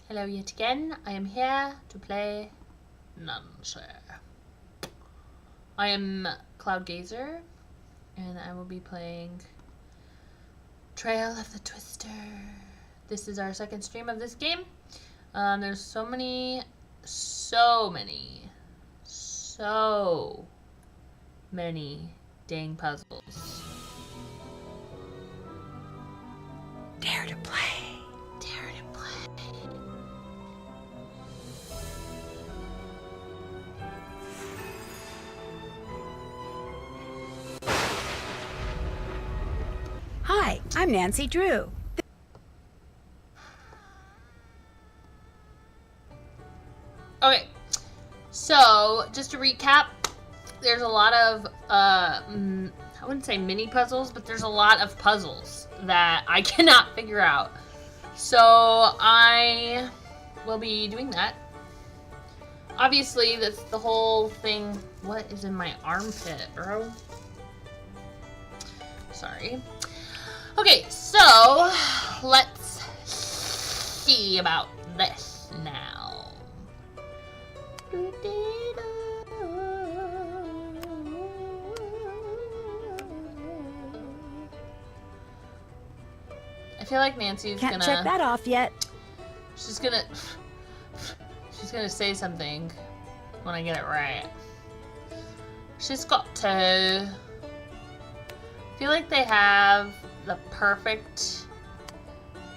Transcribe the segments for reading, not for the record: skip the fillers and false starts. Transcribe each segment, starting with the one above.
Hello yet again. I am here to play Nunshare. I am Cloud Gazer, and I will be playing Trail of the Twister. This is our second stream of this game. There's so many dang puzzles. Dare to play. Dare to play. Hi, I'm Nancy Drew. Okay, so just to recap, there's a lot of, I wouldn't say mini puzzles, but there's a lot of puzzles that I cannot figure out. So I will be doing that. Obviously, that's the whole thing. What is in my armpit, bro? Sorry. Okay, so let's see about this now. I feel like Nancy's Can't check that off yet. She's gonna say something when I get it right. She's got to. I feel like they have the perfect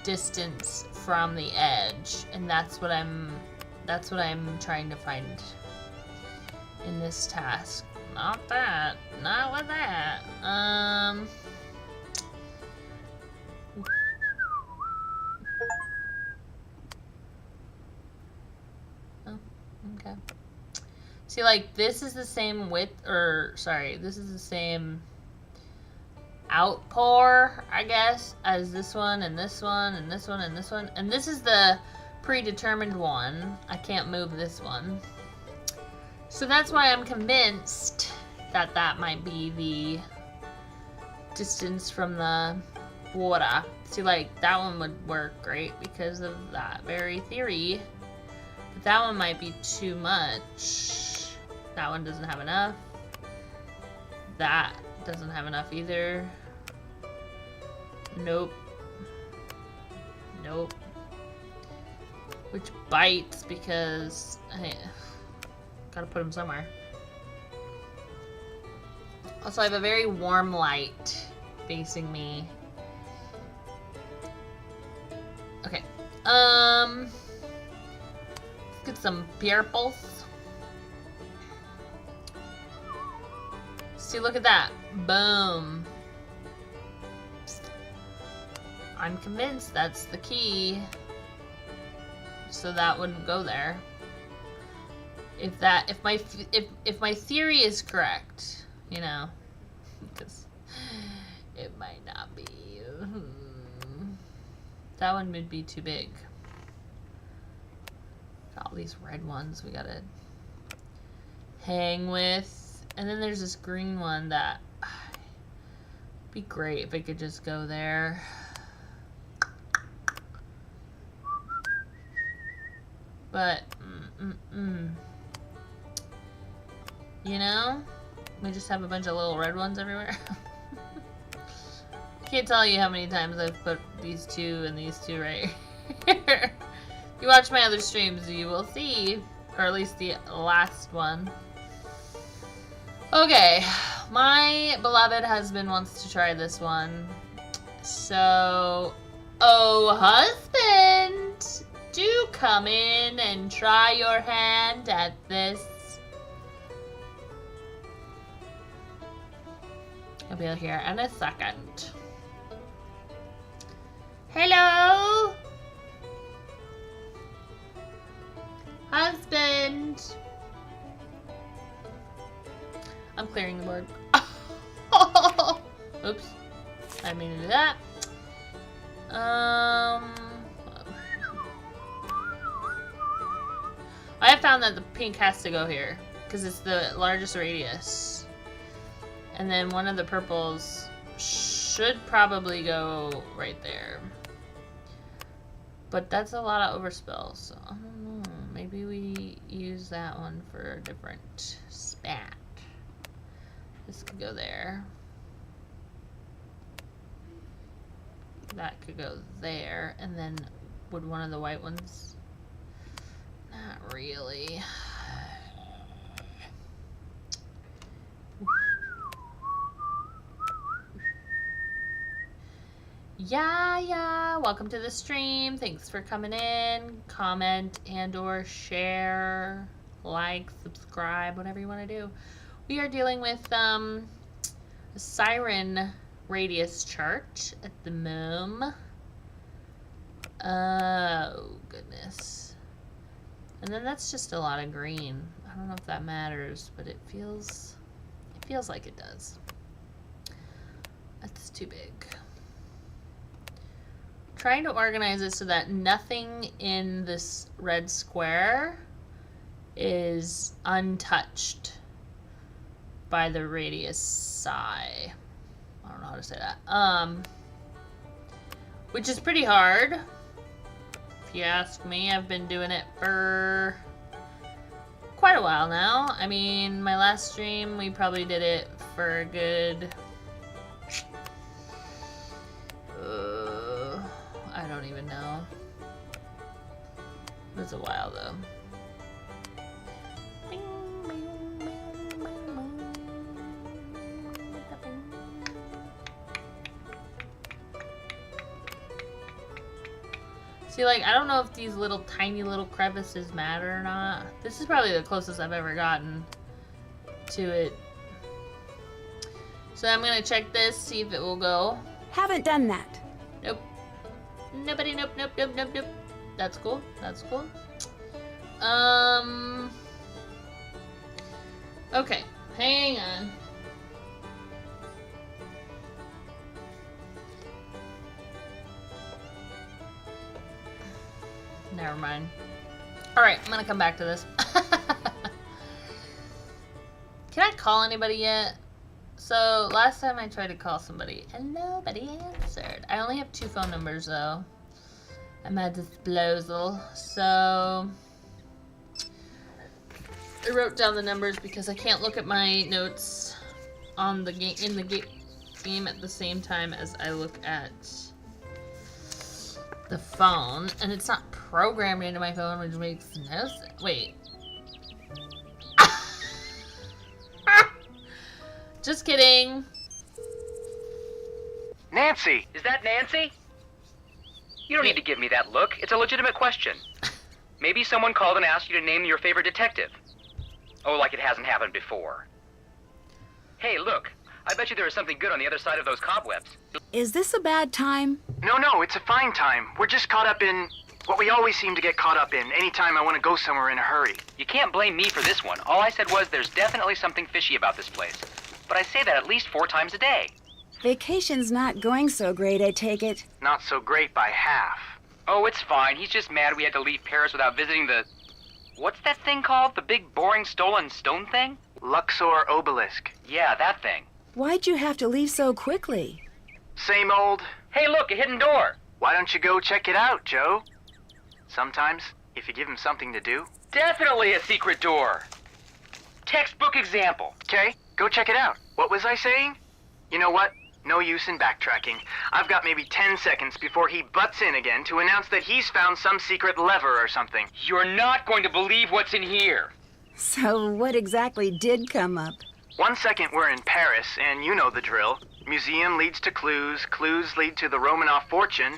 distance from the edge, and that's what I'm trying to find in this task. Not that. Not with that. Oh, okay. See, like, this is the same width, or, sorry, this is the same outpour, I guess, as this one, and this one, and this one, and this one. And this is the predetermined one. I can't move this one. So that's why I'm convinced that that might be the distance from the water. See, like, that one would work great because of that very theory. But that one might be too much. That one doesn't have enough. That doesn't have enough either. Nope. Nope. Which bites because I gotta put them somewhere. Also, I have a very warm light facing me. Okay. Let's get some purples. See, look at that. Boom. I'm convinced that's the key. So that wouldn't go there. If my theory is correct, you know, because it might not be. That one would be too big. Got all these red ones we gotta hang with. And then there's this green one that would be great if it could just go there. But, you know, we just have a bunch of little red ones everywhere. I can't tell you how many times I've put these two and these two right here. If you watch my other streams, you will see, or at least the last one. Okay, my beloved husband wants to try this one. So, oh husband, do come in and try your hand at this. He'll be here in a second. Hello? Husband. I'm clearing the board. Oops. I didn't mean to do that. I have found that the pink has to go here because it's the largest radius. And then one of the purples should probably go right there. But that's a lot of overspill, so I don't know. Maybe we use that one for a different spat. This could go there. That could go there, and then would one of the white ones? Not really. Yeah, welcome to the stream. Thanks for coming in. Comment and or share, like, subscribe, whatever you want to do. We are dealing with a siren radius chart at the moment. Oh, goodness. And then that's just a lot of green. I don't know if that matters, but it feels like it does. That's too big. Trying to organize it so that nothing in this red square is untouched by the radius psi. I don't know how to say that. Which is pretty hard. If you ask me, I've been doing it for quite a while now. I mean, my last stream, we probably did it for a good... I don't even know. It was a while though. See, like, I don't know if these little tiny little crevices matter or not. This is probably the closest I've ever gotten to it. So I'm gonna check this, see if it will go. Haven't done that. Nope. Nobody, nope. That's cool. Okay, hang on. Never mind. Alright, I'm gonna come back to this. Can I call anybody yet? So, last time I tried to call somebody and nobody answered. I only have 2 phone numbers though at my disposal. So, I wrote down the numbers because I can't look at my notes on the game in the game at the same time as I look at the phone, and it's not programmed into my phone, which makes no sense. Wait. Just kidding. Nancy! Is that Nancy? You don't need to give me that look. It's a legitimate question. Maybe someone called and asked you to name your favorite detective. Oh, like it hasn't happened before. Hey, look. I bet you there is something good on the other side of those cobwebs. Is this a bad time? No, it's a fine time. We're just caught up in what we always seem to get caught up in anytime I want to go somewhere in a hurry. You can't blame me for this one. All I said was there's definitely something fishy about this place. But I say that at least 4 times a day. Vacation's not going so great, I take it. Not so great by half. Oh, it's fine. He's just mad we had to leave Paris without visiting the... What's that thing called? The big, boring, stolen stone thing? Luxor Obelisk. Yeah, that thing. Why'd you have to leave so quickly? Same old. Hey, look, a hidden door. Why don't you go check it out, Joe? Sometimes, if you give him something to do. Definitely a secret door. Textbook example. Okay, go check it out. What was I saying? You know what? No use in backtracking. I've got maybe 10 seconds before he butts in again to announce that he's found some secret lever or something. You're not going to believe what's in here. So what exactly did come up? 1 second we're in Paris, and you know the drill. Museum leads to clues, clues lead to the Romanov fortune.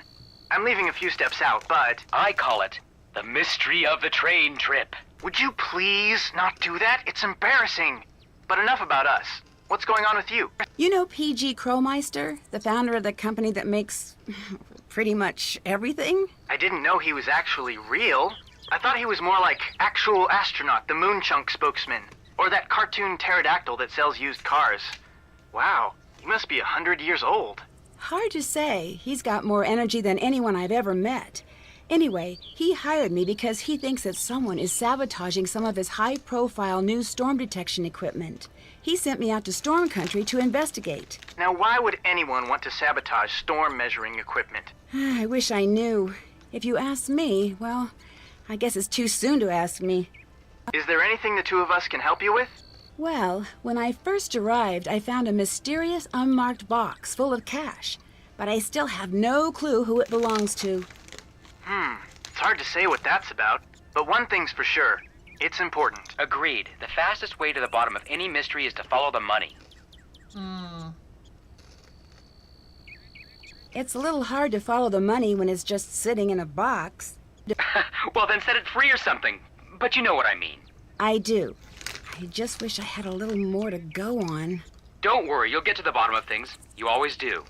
I'm leaving a few steps out, but... I call it the mystery of the train trip. Would you please not do that? It's embarrassing. But enough about us. What's going on with you? You know P.G. Crowmeister, the founder of the company that makes pretty much everything? I didn't know he was actually real. I thought he was more like actual astronaut, the Moonchunk spokesman. Or that cartoon pterodactyl that sells used cars. Wow, he must be 100 years old. Hard to say. He's got more energy than anyone I've ever met. Anyway, he hired me because he thinks that someone is sabotaging some of his high-profile new storm detection equipment. He sent me out to Storm Country to investigate. Now, why would anyone want to sabotage storm measuring equipment? I wish I knew. If you ask me, well, I guess it's too soon to ask me. Is there anything the two of us can help you with? Well, when I first arrived, I found a mysterious unmarked box full of cash, but I still have no clue who it belongs to. It's hard to say what that's about, but one thing's for sure. It's important. Agreed. The fastest way to the bottom of any mystery is to follow the money. It's a little hard to follow the money when it's just sitting in a box. Well, then set it free or something. But you know what I mean. I do. I just wish I had a little more to go on. Don't worry, you'll get to the bottom of things. You always do.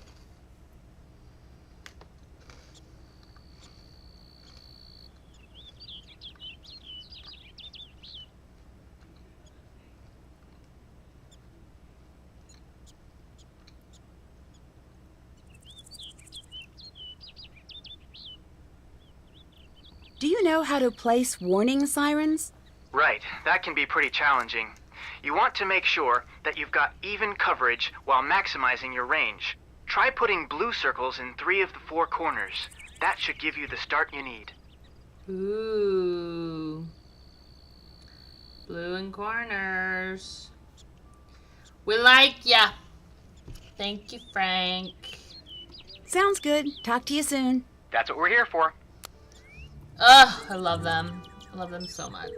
Do you know how to place warning sirens? Right, that can be pretty challenging. You want to make sure that you've got even coverage while maximizing your range. Try putting blue circles in 3 of the 4 corners. That should give you the start you need. Ooh. Blue in corners. We like ya. Thank you, Frank. Sounds good. Talk to you soon. That's what we're here for. Ugh, I love them. I love them so much.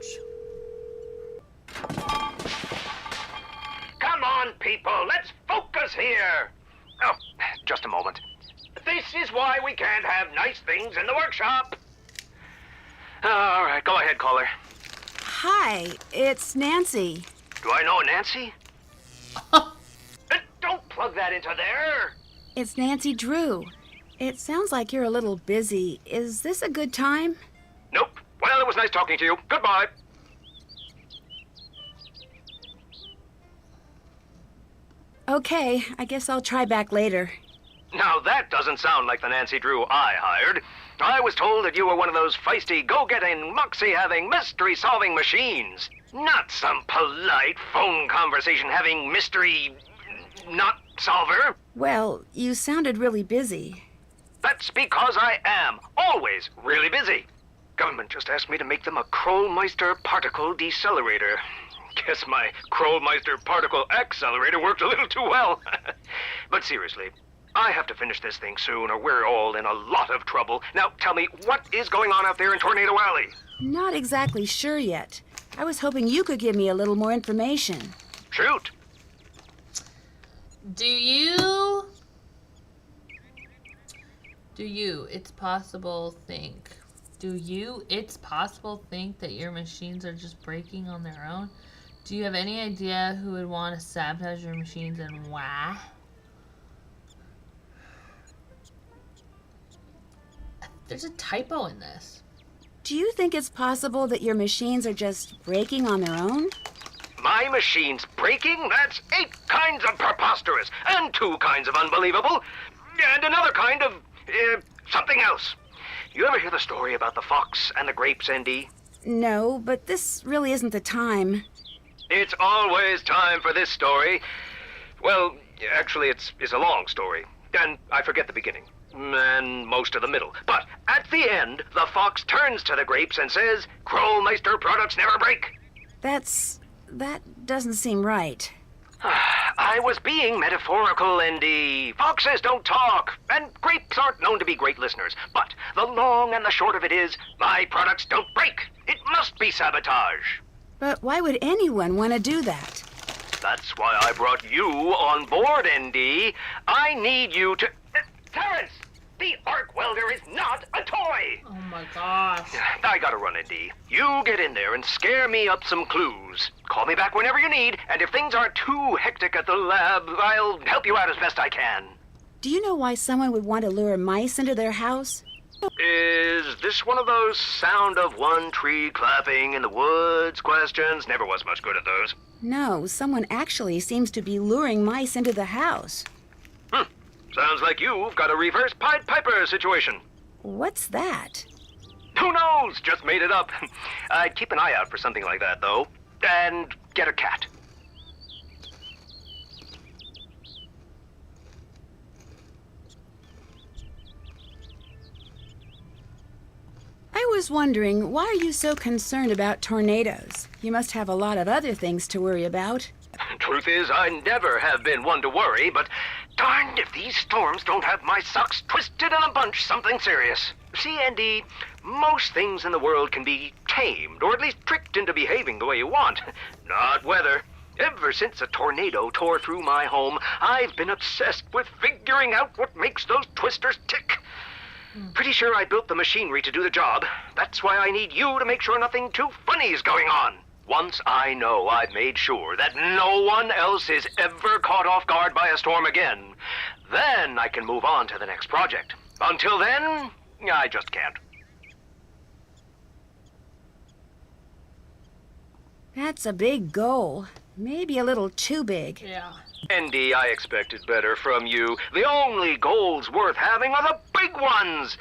Come on, people, let's focus here. Oh, just a moment. This is why we can't have nice things in the workshop. All right, go ahead, caller. Hi, it's Nancy. Do I know Nancy? Don't plug that into there. It's Nancy Drew. It sounds like you're a little busy. Is this a good time? Nope. Well, it was nice talking to you. Goodbye. Okay, I guess I'll try back later. Now, that doesn't sound like the Nancy Drew I hired. I was told that you were one of those feisty, go-getting, moxie-having, mystery-solving machines. Not some polite, phone conversation-having mystery... not solver. Well, you sounded really busy. That's because I am always really busy. Government just asked me to make them a Krollmeister particle decelerator. Guess my Krollmeister particle accelerator worked a little too well. But seriously, I have to finish this thing soon or we're all in a lot of trouble. Now tell me, what is going on out there in Tornado Alley? Not exactly sure yet. I was hoping you could give me a little more information. Shoot. Do you, it's possible think that your machines are just breaking on their own? Do you have any idea who would want to sabotage your machines and why? There's a typo in this. Do you think it's possible that your machines are just breaking on their own? My machine's breaking? That's 8 kinds of preposterous, and 2 kinds of unbelievable, and another kind of, something else. You ever hear the story about the fox and the grapes, ND? No, but this really isn't the time. It's always time for this story. Well, actually, it's a long story, and I forget the beginning, and most of the middle. But at the end, the fox turns to the grapes and says, Krollmeister products never break. That doesn't seem right. I was being metaphorical, ND. Foxes don't talk, and grapes aren't known to be great listeners. But the long and the short of it is, my products don't break. It must be sabotage. But why would anyone want to do that? That's why I brought you on board, ND. I need you to... Terrence! The arc welder is not a toy! Oh my gosh. I gotta run, ND. You get in there and scare me up some clues. Call me back whenever you need, and if things aren't too hectic at the lab, I'll help you out as best I can. Do you know why someone would want to lure mice into their house? Is this one of those sound of one tree clapping in the woods questions? Never was much good at those. No, someone actually seems to be luring mice into the house. Sounds like you've got a reverse Pied Piper situation. What's that? Who knows? Just made it up. I'd keep an eye out for something like that, though. And get a cat. was wondering, why are you so concerned about tornadoes? You must have a lot of other things to worry about. Truth is, I never have been one to worry, but darned if these storms don't have my socks twisted in a bunch something serious. See, Andy, most things in the world can be tamed, or at least tricked into behaving the way you want. Not weather. Ever since a tornado tore through my home, I've been obsessed with figuring out what makes those twisters tick. Pretty sure I built the machinery to do the job. That's why I need you to make sure nothing too funny is going on. Once I know I've made sure that no one else is ever caught off guard by a storm again, then I can move on to the next project. Until then, I just can't. That's a big goal. Maybe a little too big. Yeah. Andy, I expected better from you. The only goals worth having are the big ones.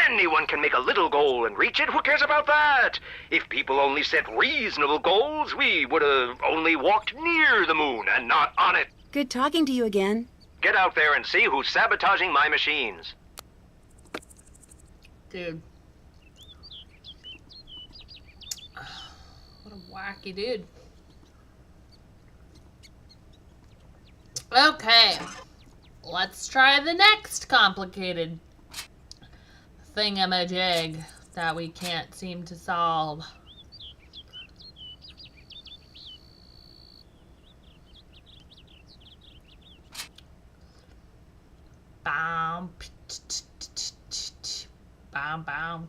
Anyone can make a little goal and reach it. Who cares about that? If people only set reasonable goals, we would have only walked near the moon and not on it. Good talking to you again. Get out there and see who's sabotaging my machines. Dude. What a wacky dude. Okay. Let's try the next complicated thingamajig that we can't seem to solve. Bam. Bam bam.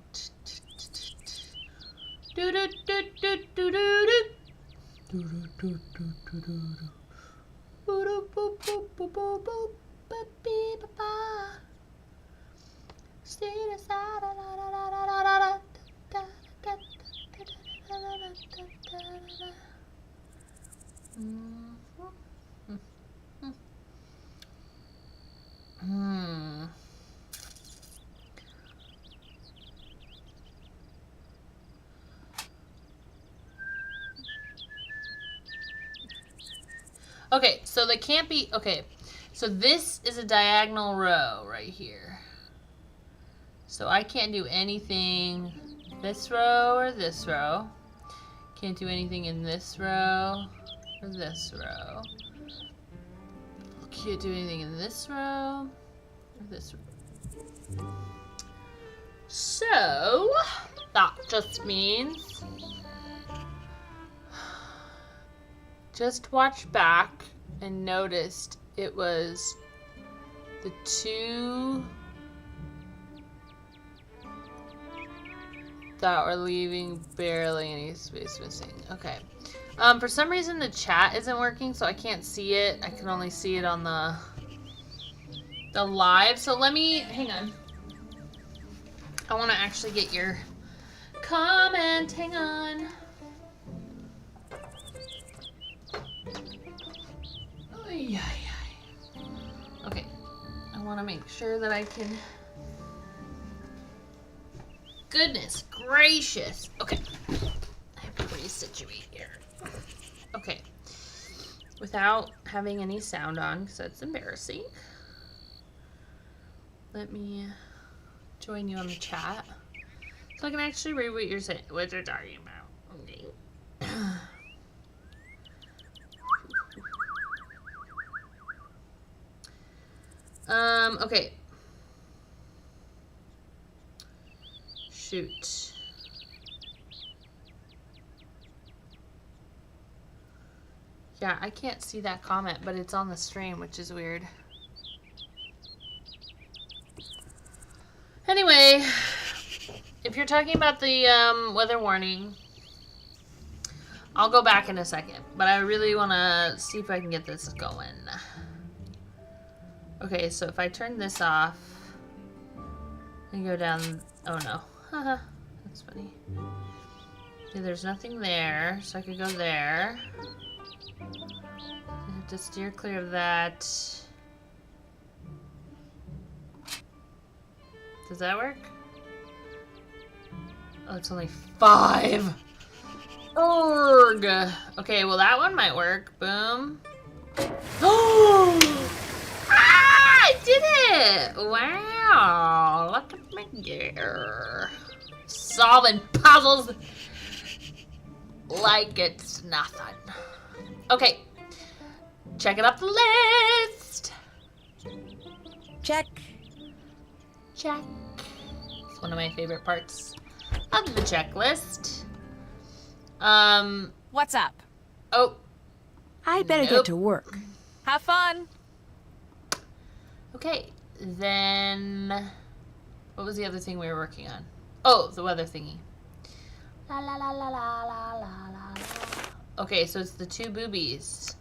Do do do do do do do. Do do do do do do. Boo doo boo boo boo boo boo. Ba bee ba ba. See the side da da da da da da da da da da da da da. Okay, so they can't be, okay, so this is a diagonal row right here. So I can't do anything this row or this row. Can't do anything in this row or this row. Can't do anything in this row or this row. So that just means just watch back and noticed it was the two that were leaving barely any space missing. Okay. For some reason the chat isn't working, so I can't see it. I can only see it on the live. So let me, hang on. I want to actually get your comment. Hang on. Okay. I want to make sure that I can. Goodness gracious. Okay. I have to resituate here. Okay. Without having any sound on, because that's embarrassing. Let me join you on the chat. So I can actually read what you're saying, what you're talking about. Okay. Okay. Shoot. Yeah, I can't see that comment, but it's on the stream, which is weird. Anyway, if you're talking about the weather warning, I'll go back in a second, but I really want to see if I can get this going. Okay, so if I turn this off and go down, oh no, haha, that's funny. Okay, there's nothing there, so I could go there. I have to steer clear of that. Does that work? Oh, it's only 5. Urgh. Okay, well that one might work. Boom. Oh! Ah! I did it! Wow, look at me there. Solving puzzles like it's nothing. Okay, check it off the list. Check. Check. It's one of my favorite parts of the checklist. What's up? Oh, I better Nope. get to work. Have fun. okay. Then, what was the other thing we were working on? Oh, the weather thingy. La la la la la la la la. Okay, so it's the two boobies.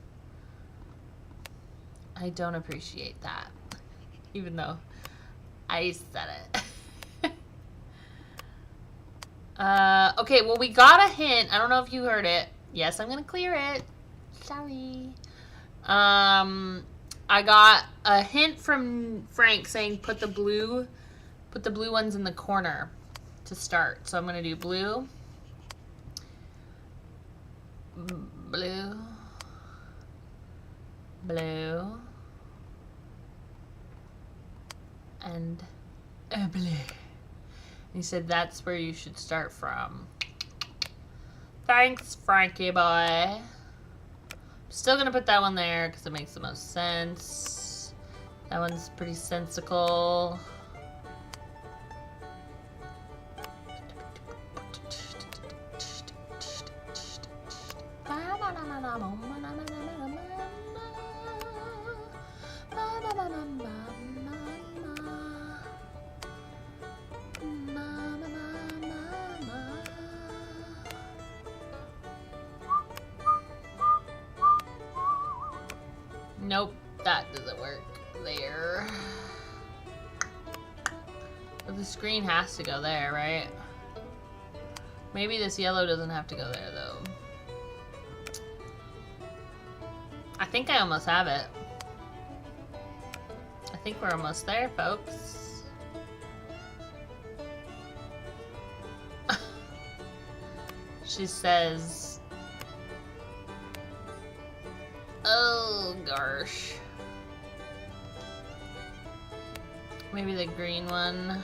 I don't appreciate that, even though I said it. Okay, well, we got a hint. I don't know if you heard it. Yes, I'm gonna clear it. Sorry. I got a hint from Frank saying put the blue ones in the corner to start. So I'm gonna do blue, blue, blue, and blue. He said that's where you should start from. Thanks, Frankie boy. Still gonna put that one there because it makes the most sense. That one's pretty sensical. Nope, that doesn't work there. But the screen has to go there, right? Maybe this yellow doesn't have to go there, though. I think I almost have it. I think we're almost there, folks. She says... Oh, gosh. Maybe the green one.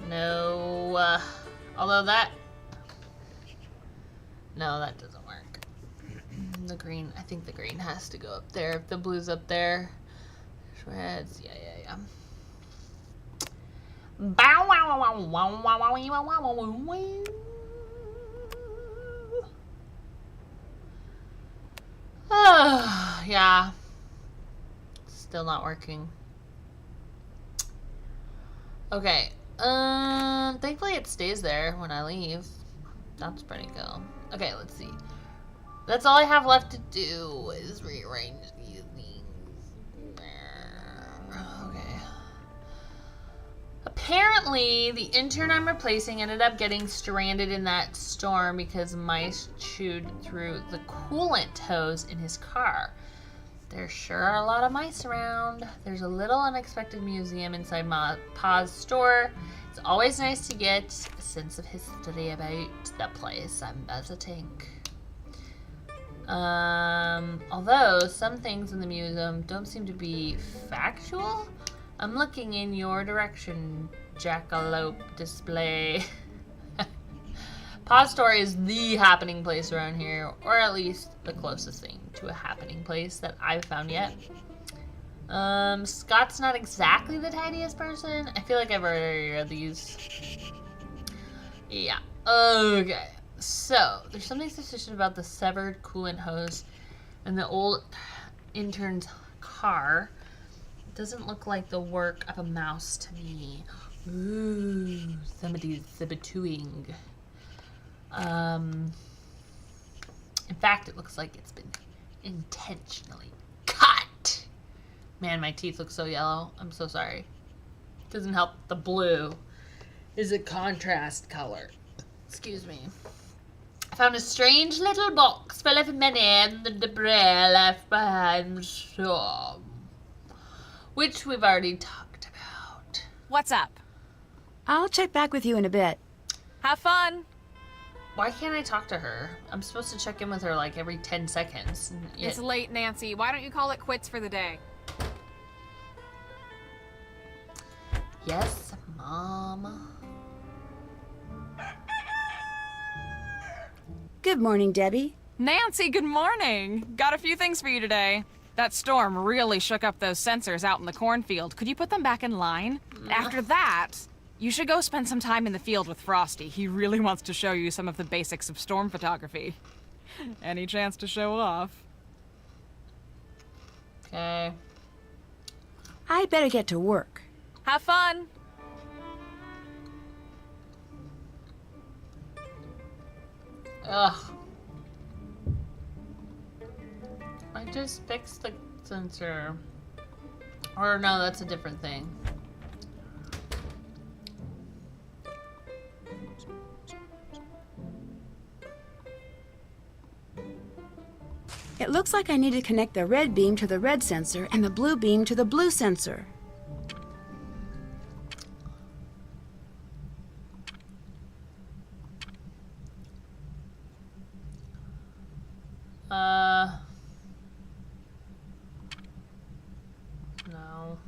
No. Although that... No, that doesn't work. The green, I think the green has to go up there. If the blue's up there. Shreds, yeah. Bow wow wow wow wow wow wow wow wow wow wow. Yeah. Still not working. Okay. Thankfully it stays there when I leave. That's pretty cool. Okay, let's see. That's all I have left to do is rearrange these things. Okay. Apparently, the intern I'm replacing ended up getting stranded in that storm because mice chewed through the coolant hose in his car. There sure are a lot of mice around. There's a little unexpected museum inside Pa's store. It's always nice to get a sense of history about the place I'm visiting. Although some things in the museum don't seem to be factual, I'm looking in your direction, Jackalope Display. Pa's Store is the happening place around here, or at least the closest thing to a happening place that I've found yet. Scott's not exactly the tidiest person. I feel like I've already read these. Yeah. Okay. So, there's something suspicious about the severed coolant hose in the old intern's car. It doesn't look like the work of a mouse to me. Ooh, somebody's sabotooing. In fact, it looks like it's been intentionally cut. Man, my teeth look so yellow. I'm so sorry. Doesn't help the blue is a contrast color. Excuse me. I found a strange little box full of money and the debris left behind the storm, which we've already talked about. What's up? I'll check back with you in a bit. Have fun. Why can't I talk to her? I'm supposed to check in with her like every 10 seconds. It's late, Nancy. Why don't you call it quits for the day? Yes, Mom. Good morning, Debbie. Nancy, good morning. Got a few things for you today. That storm really shook up those sensors out in the cornfield. Could you put them back in line? After that, you should go spend some time in the field with Frosty. He really wants to show you some of the basics of storm photography. Any chance to show off? Okay. I better get to work. Have fun. Ugh. I just fixed the sensor. Or no, that's a different thing. It looks like I need to connect the red beam to the red sensor and the blue beam to the blue sensor. No.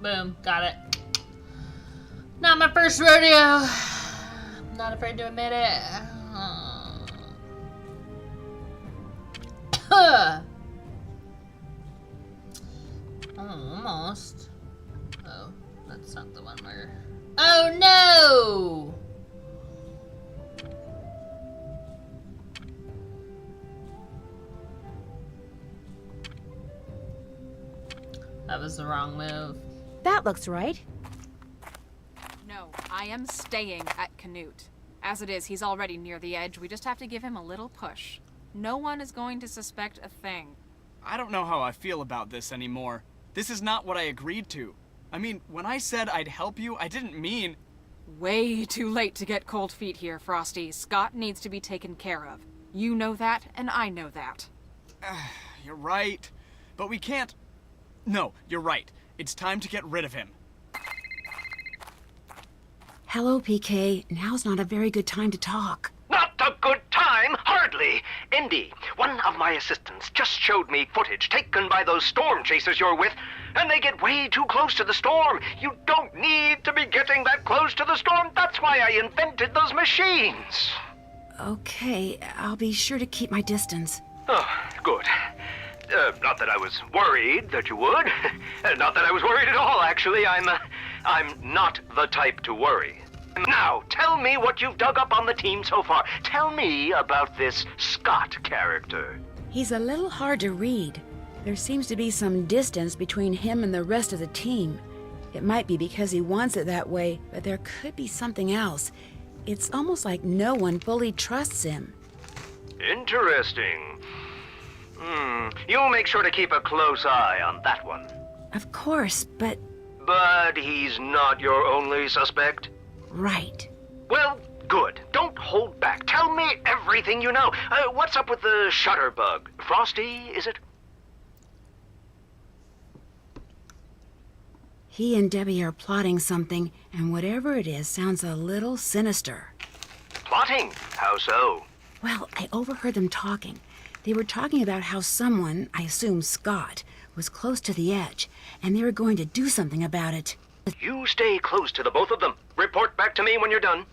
Boom, got it. Not my first rodeo. I'm not afraid to admit it. Oh, almost. Oh, that's not the one where... Oh no! That was the wrong move. That looks right. No, I am staying at Canute. As it is, he's already near the edge. We just have to give him a little push. No one is going to suspect a thing. I don't know how I feel about this anymore. This is not what I agreed to. I mean, when I said I'd help you, I didn't mean... Way too late to get cold feet here, Frosty. Scott needs to be taken care of. You know that, and I know that. You're right. But we can't... No, you're right. It's time to get rid of him. Hello, PK. Now's not a very good time to talk. Not a good time, hardly. Indy, one of my assistants just showed me footage taken by those storm chasers you're with, and they get way too close to the storm. You don't need to be getting that close to the storm. That's why I invented those machines. Okay, I'll be sure to keep my distance. Oh, good. Not that I was worried that you would. Not that I was worried at all, actually. I'm not the type to worry. Now, tell me what you've dug up on the team so far. Tell me about this Scott character. He's a little hard to read. There seems to be some distance between him and the rest of the team. It might be because he wants it that way, but there could be something else. It's almost like no one fully trusts him. Interesting. You make sure to keep a close eye on that one. Of course, but... But he's not your only suspect? Right. Well, good. Don't hold back. Tell me everything you know. What's up with the Shutterbug? Frosty, is it? He and Debbie are plotting something, and whatever it is sounds a little sinister. Plotting? How so? Well, I overheard them talking. They were talking about how someone, I assume Scott, was close to the edge, and they were going to do something about it. You stay close to the both of them. Report back to me when you're done.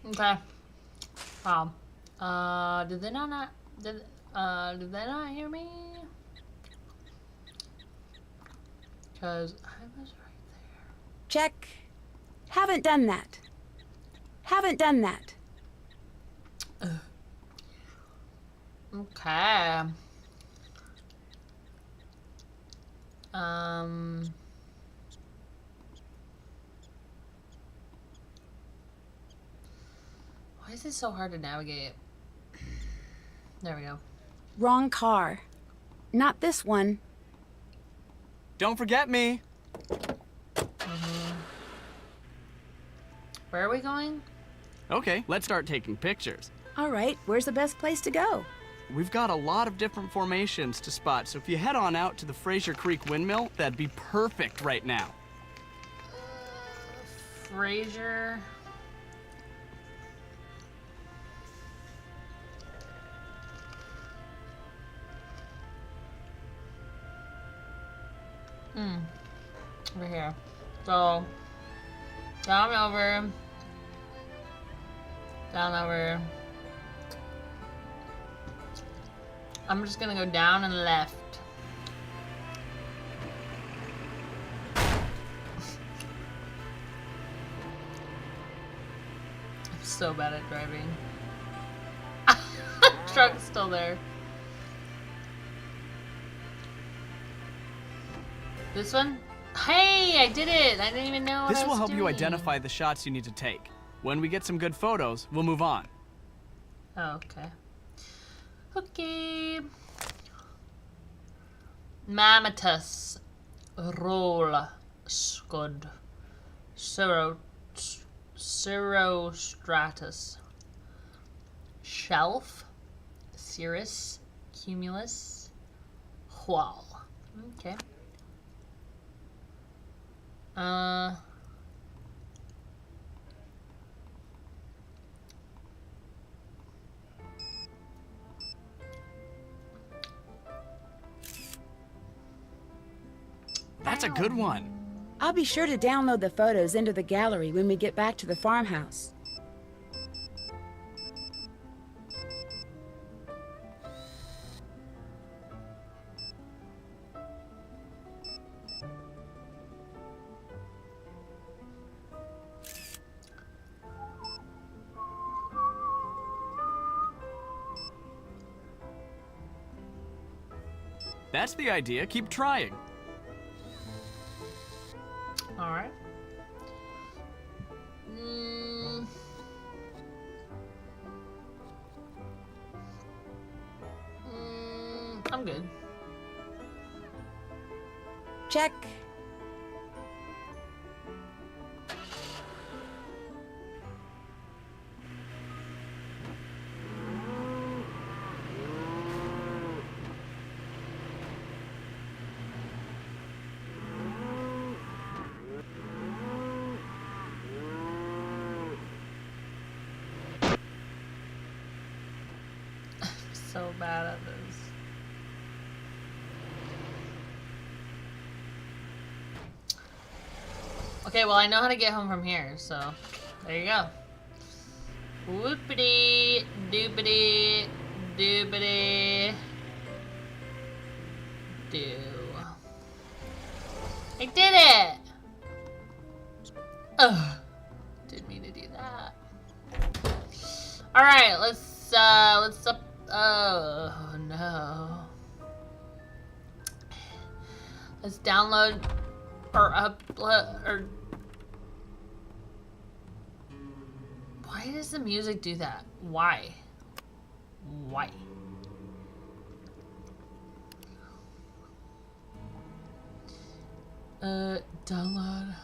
Okay. Wow. Did they not did they not hear me? Because I was right there. Check. Haven't done that. Haven't done that. Okay. Why is is this so hard to navigate? There we go. Wrong car. Not this one. Don't forget me. Where are we going? Okay, let's start taking pictures. All right, where's the best place to go? We've got a lot of different formations to spot, so if you head on out to the Fraser Creek Windmill, that'd be perfect right now. Fraser. Over here. So, down over. Down over. I'm just gonna go down and left. I'm so bad at driving. Truck's still there. This one? Hey, I did it! I didn't even know what This I was will help you doing. identify the shots you need to take. When we get some good photos, we'll move on. Oh, okay. Okay. Mammatus. Roll. Scud. Cirrostratus. Shelf. Cirrus. Cumulus. Hual. Okay. That's a good one. I'll be sure to download the photos into the gallery when we get back to the farmhouse. That's the idea. Keep trying. All right. I'm good. Check. So bad at this. Okay, well I know how to get home from here, so there you go. Whoopity doopity doopity do. I did it! Ugh. Didn't mean to do that. Alright, let's up. Oh no. Let's download or upload or. Why does the music do that? Why? Why? Download.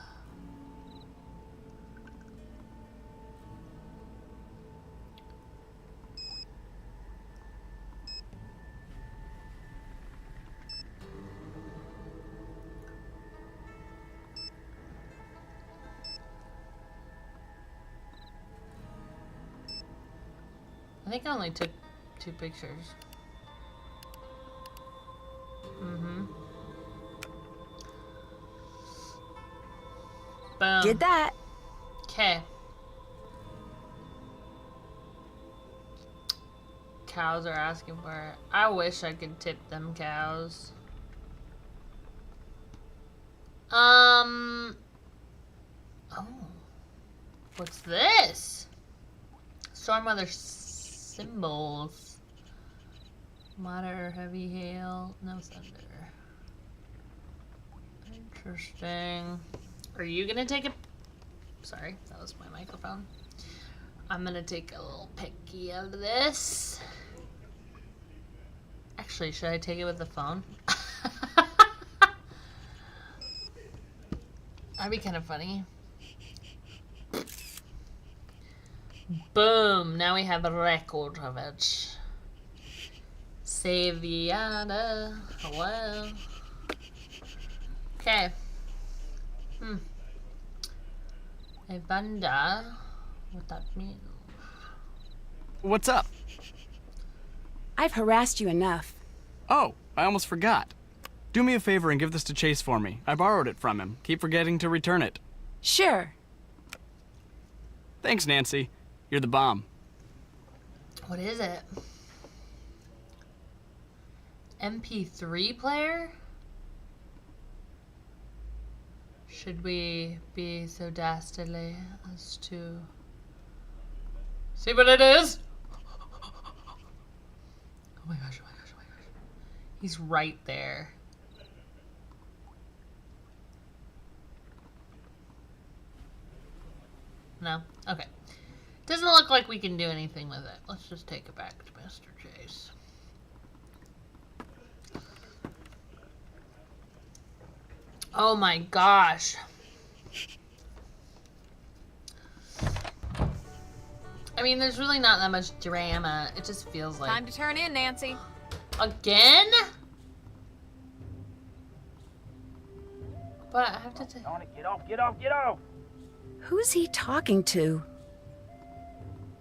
I think I only took 2 pictures. Boom. Did that. Okay. Cows are asking for it. I wish I could tip them cows. Oh. What's this? Storm weather symbols. Moderate or heavy hail. No thunder. Interesting. Are you gonna take a... Sorry, that was my microphone. I'm gonna take a little picky out of this. Actually, should I take it with the phone? That'd be kind of funny. Boom! Now we have a record of it. Saviada. Hello. Okay. A banda. What that mean? What's up? I've harassed you enough. Oh, I almost forgot. Do me a favor and give this to Chase for me. I borrowed it from him. Keep forgetting to return it. Sure. Thanks, Nancy. You're the bomb. What is it? MP3 player? Should we be so dastardly as to see what it is? Oh my gosh, oh my gosh, oh my gosh. He's right there. No? Okay. Doesn't look like we can do anything with it. Let's just take it back to Mr. Chase. Oh my gosh. I mean, there's really not that much drama. It just feels like... Time to turn in, Nancy. Again? But I have to take... Get off, get off, get off! Who's he talking to?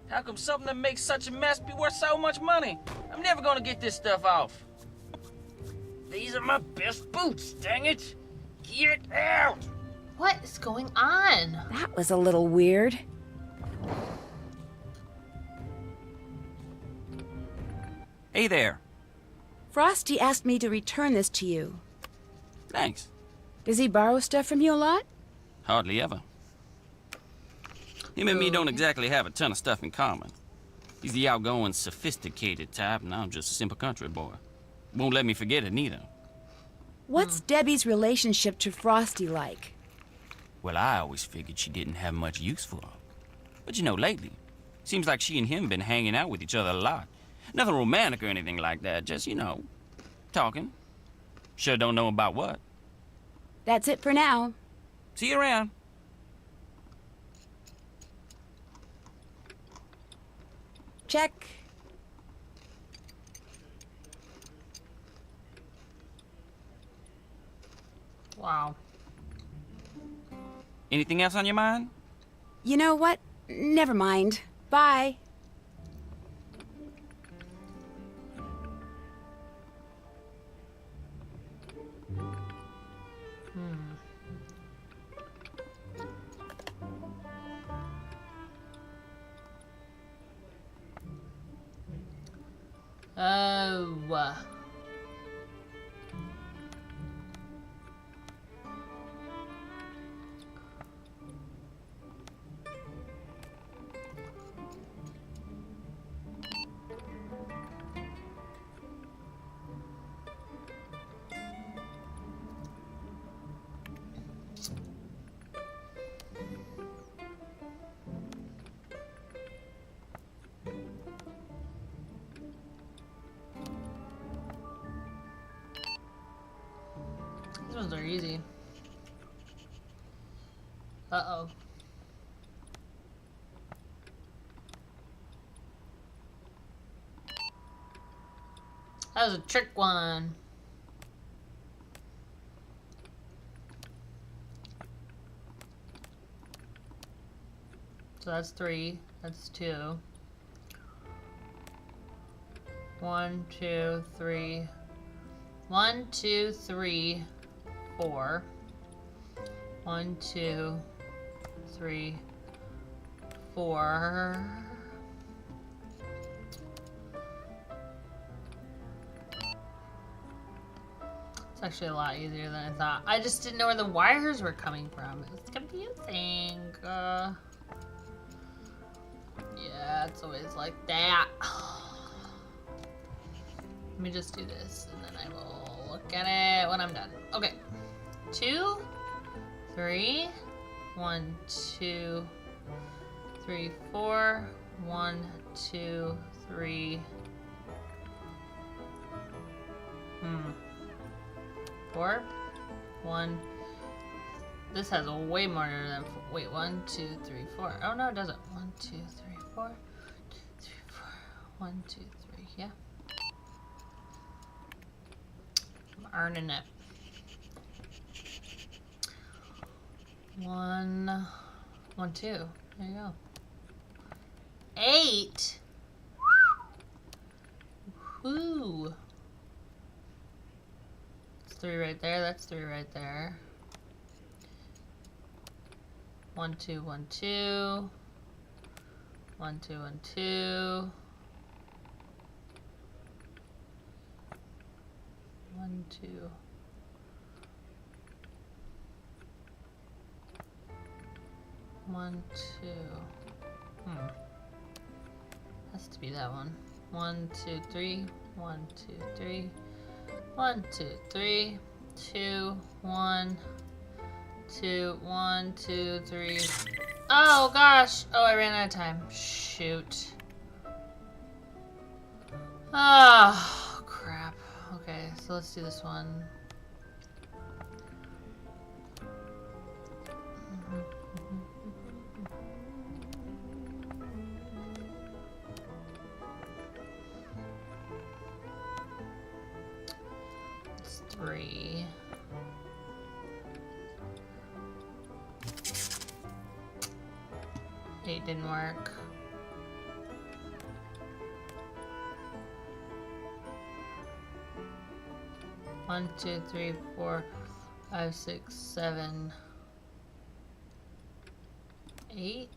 How come something that makes such a mess be worth so much money? I'm never gonna get this stuff off. These are my best boots, dang it! Get out! What is going on? That was a little weird. Hey there. Frosty asked me to return this to you. Thanks. Does he borrow stuff from you a lot? Hardly ever. Him and me don't exactly have a ton of stuff in common. He's the outgoing, sophisticated type, and I'm just a simple country boy. Won't let me forget it neither. What's Debbie's relationship to Frosty like? Well, I always figured she didn't have much use for him. But you know, lately, seems like she and him been hanging out with each other a lot. Nothing romantic or anything like that, just, you know, talking. Sure don't know about what. That's it for now. See you around. Check. Wow. Anything else on your mind? You know what? Never mind. Bye. Oh. These ones are easy. Uh-oh. That was a trick one. So that's 3. That's 2. 1, 2, 3. 1, 2, 3, 4. 1, 2, 3, 4. It's actually a lot easier than I thought. I just didn't know where the wires were coming from. It's confusing. Yeah, it's always like that. Let me just do this, and then I will look at it when I'm done. Okay. 2, 3. 1, 2, 3, 4. 1, 2, 3. 4. 1. This has a way more than. Wait, 1, 2, 3, 4. Oh no, it doesn't. 1, 2, 3, 4. 2, 3, 4. 1, 2, 3. Yeah. I'm earning it. 1, 1, 2. There you go. 8. Woo. That's 3 right there. That's 3 right there. 1, 2, 1, 2. 1, 2, 1, 2. 1, 2. 1, 2. Has to be that one. 1, 2, 3. 1, 2, 3. 1, 2, 3. 2, 1. 2, 1, 2, 3. Oh gosh! Oh, I ran out of time. Shoot. Oh, crap. Okay, so let's do this one. It's 3. It didn't work. One, 2, 3, 4, 5, 6, 7, 8.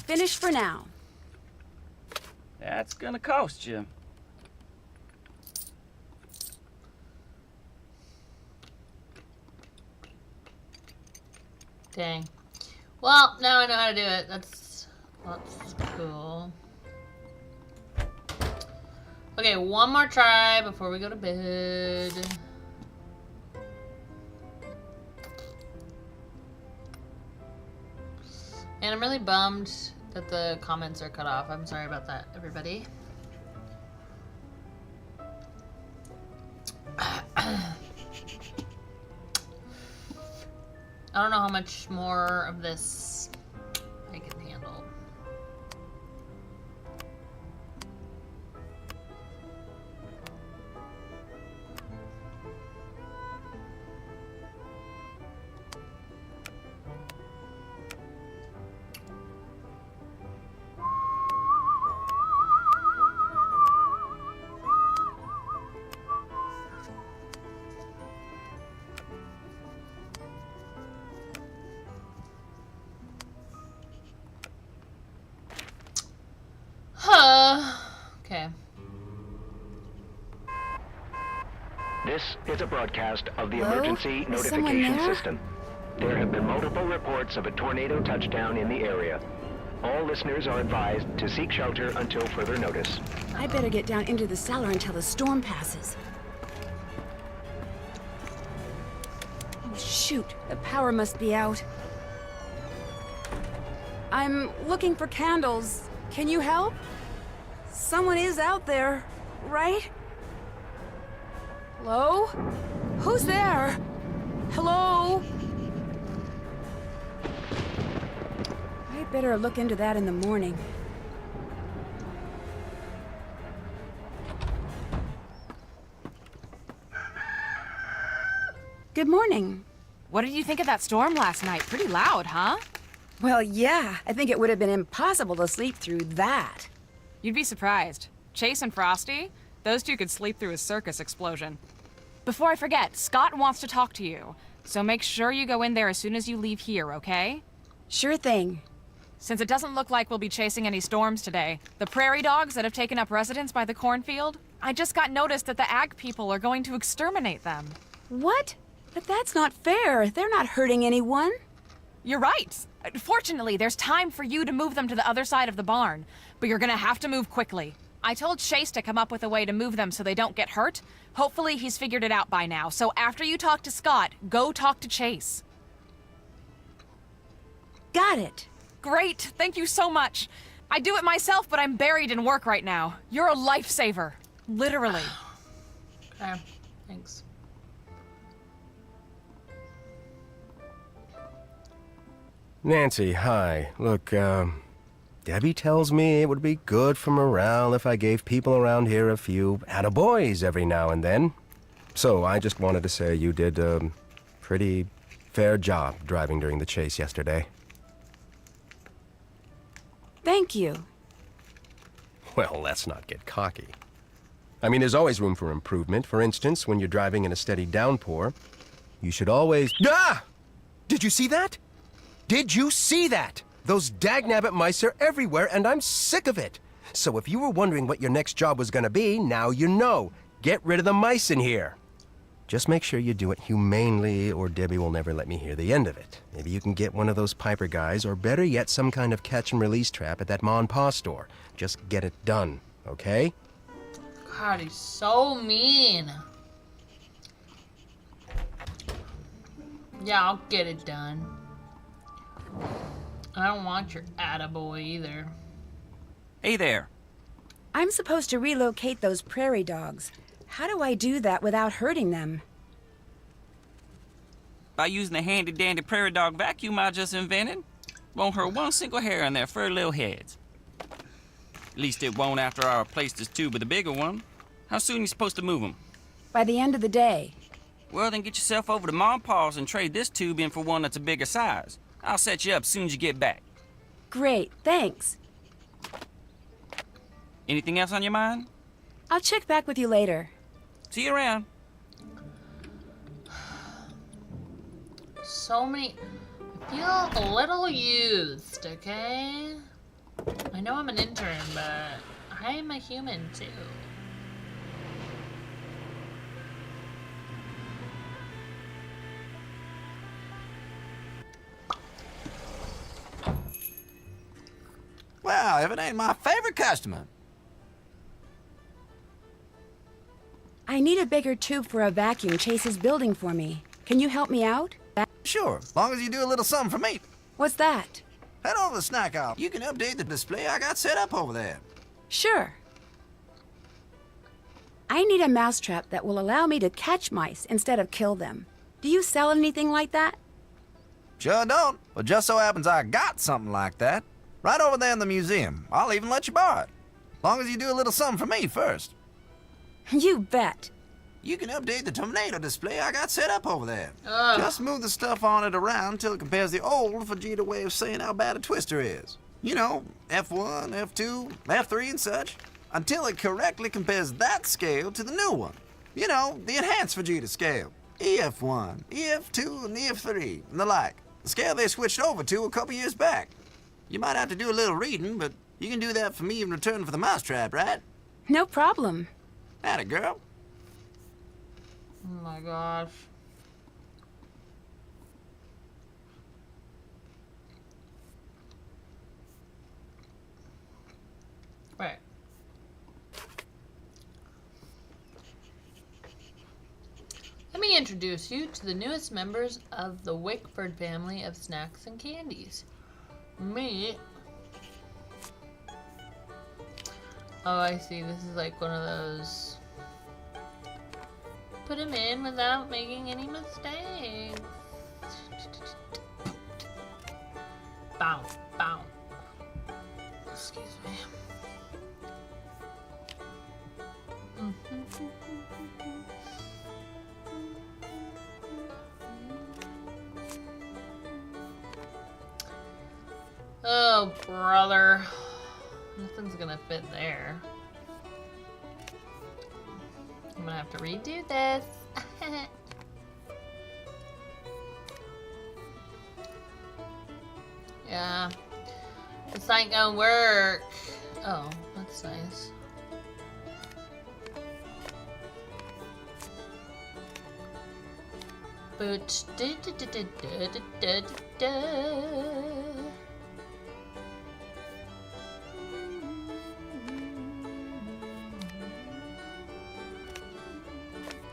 Finished for now. That's gonna cost you. Dang. Well, now I know how to do it. That's cool. Okay, one more try before we go to bed. And I'm really bummed that the comments are cut off. I'm sorry about that, everybody. I don't know how much more of this I can handle. Okay. This is a broadcast of the Hello? emergency Is someone notification there? system. There have been multiple reports of a tornado touchdown in the area. All listeners are advised to seek shelter until further notice. I better get down into the cellar until the storm passes. Oh, shoot. The power must be out. I'm looking for candles. Can you help? Someone is out there, right? Hello? Who's there? Hello? I better look into that in the morning. Good morning. What did you think of that storm last night? Pretty loud, huh? Well, yeah, I think it would have been impossible to sleep through that. You'd be surprised. Chase and Frosty, those two could sleep through a circus explosion. Before I forget, Scott wants to talk to you, so make sure you go in there as soon as you leave here, okay? Sure thing. Since it doesn't look like we'll be chasing any storms today, the prairie dogs that have taken up residence by the cornfield, I just got notice that the ag people are going to exterminate them. What? But that's not fair. They're not hurting anyone. You're right. Fortunately, there's time for you to move them to the other side of the barn, but you're gonna have to move quickly. I told Chase to come up with a way to move them so they don't get hurt. Hopefully he's figured it out by now, so after you talk to Scott, go talk to Chase. Got it. Great, thank you so much. I do it myself, but I'm buried in work right now. You're a lifesaver. Literally. Okay, thanks. Nancy, hi. Look, Debbie tells me it would be good for morale if I gave people around here a few attaboys every now and then. So I just wanted to say you did a pretty fair job driving during the chase yesterday. Thank you. Well, let's not get cocky. I mean, there's always room for improvement. For instance, when you're driving in a steady downpour, you should always... Ah! Did you see that? Did you see that? Those dagnabbit mice are everywhere, and I'm sick of it. So if you were wondering what your next job was gonna be, now you know. Get rid of the mice in here. Just make sure you do it humanely, or Debbie will never let me hear the end of it. Maybe you can get one of those Piper guys, or better yet, some kind of catch-and-release trap at that Ma and Pa store. Just get it done, okay? God, he's so mean. Yeah, I'll get it done. I don't want your attaboy either. Hey there. I'm supposed to relocate those prairie dogs. How do I do that without hurting them? By using the handy-dandy prairie dog vacuum I just invented, won't hurt one single hair on their furry little heads. At least it won't after I replace this tube with a bigger one. How soon are you supposed to move them? By the end of the day. Well, then get yourself over to Mom and Pa's and trade this tube in for one that's a bigger size. I'll set you up as soon as you get back. Great, thanks. Anything else on your mind? I'll check back with you later. See you around. So many... I feel a little used, okay? I know I'm an intern, but I'm a human too. Well, if it ain't my favorite customer. I need a bigger tube for a vacuum Chase is building for me. Can you help me out? Sure, as long as you do a little something for me. What's that? Head over to the snack aisle. You can update the display I got set up over there. Sure. I need a mousetrap that will allow me to catch mice instead of kill them. Do you sell anything like that? Sure don't, but just so happens I got something like that. Right over there in the museum. I'll even let you borrow it. As long as you do a little something for me first. You bet. You can update the tornado display I got set up over there. Ugh. Just move the stuff on it around till it compares the old Vegeta way of saying how bad a twister is. You know, F1, F2, F3 and such. Until it correctly compares that scale to the new one. You know, the enhanced Vegeta scale. EF1, EF2, and EF3, and the like. The scale they switched over to a couple years back. You might have to do a little reading, but you can do that for me in return for the mousetrap, right? No problem. Atta girl. Oh my gosh. Right. Let me introduce you to the newest members of the Wickford family of snacks and candies. Me. Oh, I see. This is like one of those. Put him in without making any mistakes. Bow, bow. Excuse me. Oh, brother. Nothing's gonna fit there. I'm gonna have to redo this. Yeah. It's not gonna work. Oh, that's nice. But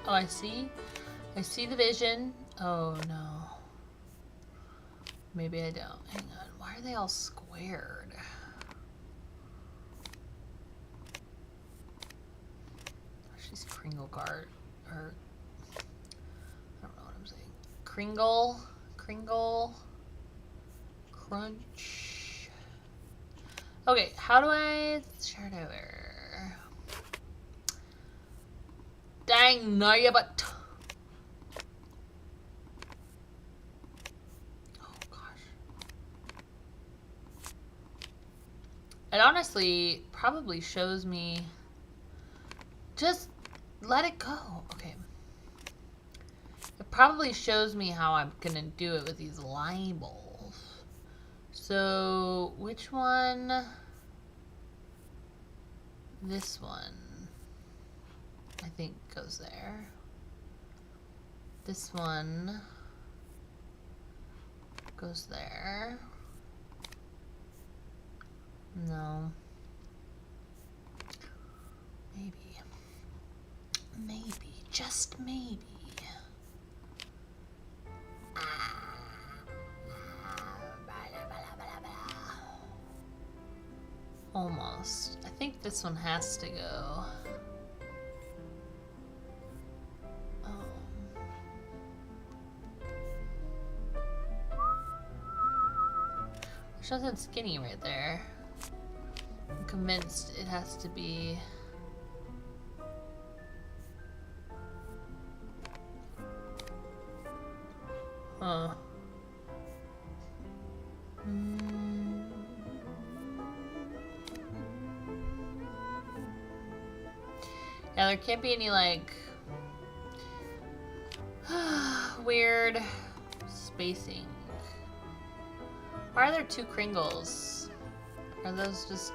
oh, I see. I see the vision. Oh no. Maybe I don't. Hang on. Why are they all squared? She's Kringle guard. Or I don't know what I'm saying. Kringle. Crunch. Okay, how do I start over? Dang, no, yeah, but. Oh gosh. It honestly probably shows me. Just let it go. Okay. It probably shows me how I'm gonna do it with these labels. So, which one? This one, I think, goes there. This one goes there. No. Maybe, just maybe. Almost. I think this one has to go. There's nothing skinny right there. I'm convinced it has to be. Huh. Yeah, there can't be any, like, weird spacing. Why are there two Kringles? Are those just,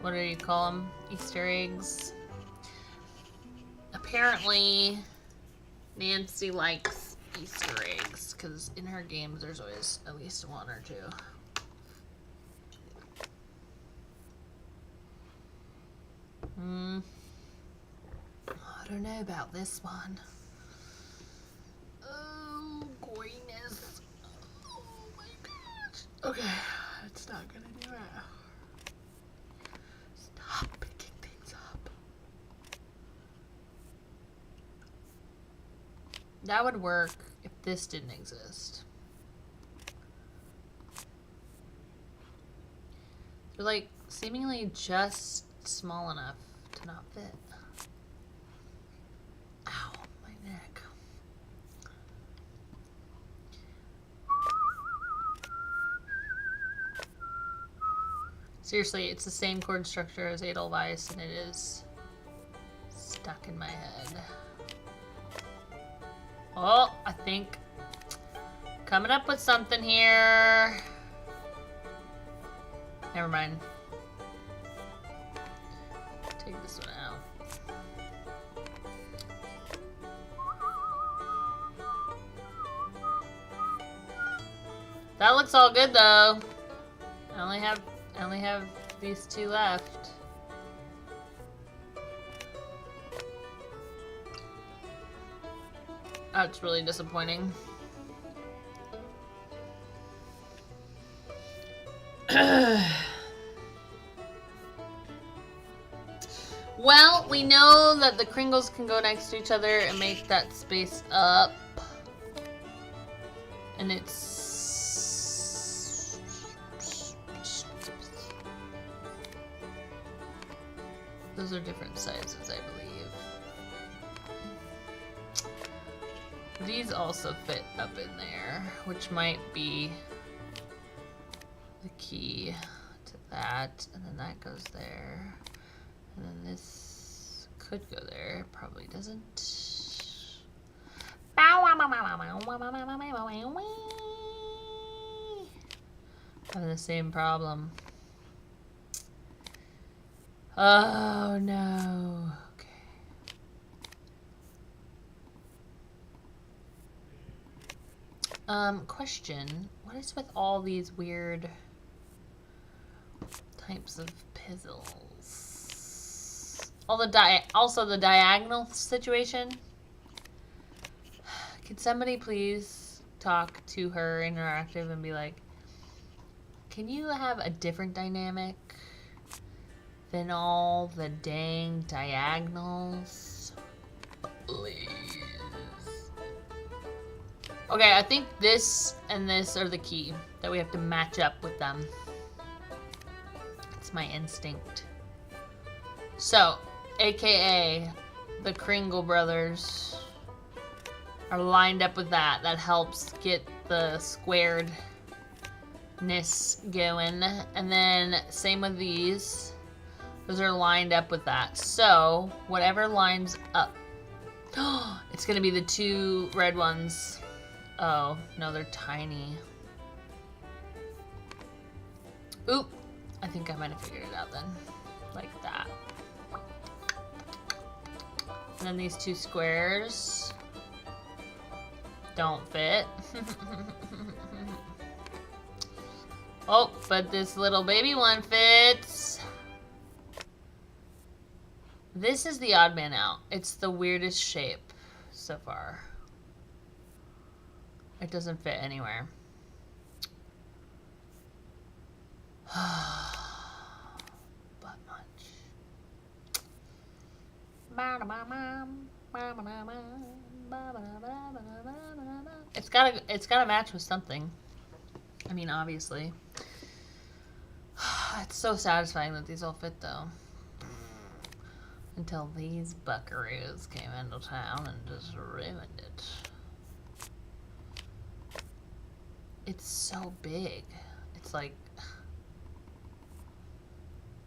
what do you call them? Easter eggs? Apparently, Nancy likes Easter eggs, because in her games there's always at least one or two. I don't know about this one. Oh, goodness. Oh my gosh. Okay, it's not gonna do it. Stop picking things up. That would work if this didn't exist. They're like seemingly just small enough to not fit. Ow, my neck. Seriously, it's the same chord structure as Edelweiss, and it is stuck in my head. Oh, I think coming up with something here. Never mind. Take this one out. That looks all good though. I only have these two left. That's really disappointing. Well, we know that the Kringles can go next to each other and make that space up. And it's... Those are different sizes, I believe. These also fit up in there, which might be the key to that. And then that goes there. And then this could go there. Probably doesn't. Having the same problem. Oh no. Okay. Question. What is with all these weird types of puzzles? Also the diagonal situation. Could somebody please talk to her interactive and be like, can you have a different dynamic than all the dang diagonals? Please. Okay, I think this and this are the key, that we have to match up with them. It's my instinct. So, AKA the Kringle brothers are lined up with that. That helps get the squaredness going. And then same with these. Those are lined up with that. So, whatever lines up. It's gonna be the two red ones. Oh, no, they're tiny. Oop. I think I might have figured it out then. Like that. And then these two squares don't fit. Oh, but this little baby one fits. This is the odd man out. It's the weirdest shape so far. It doesn't fit anywhere. But much. It's gotta match with something. I mean, obviously. It's so satisfying that these all fit, though. Until these buckaroos came into town and just ruined it. It's so big. It's like...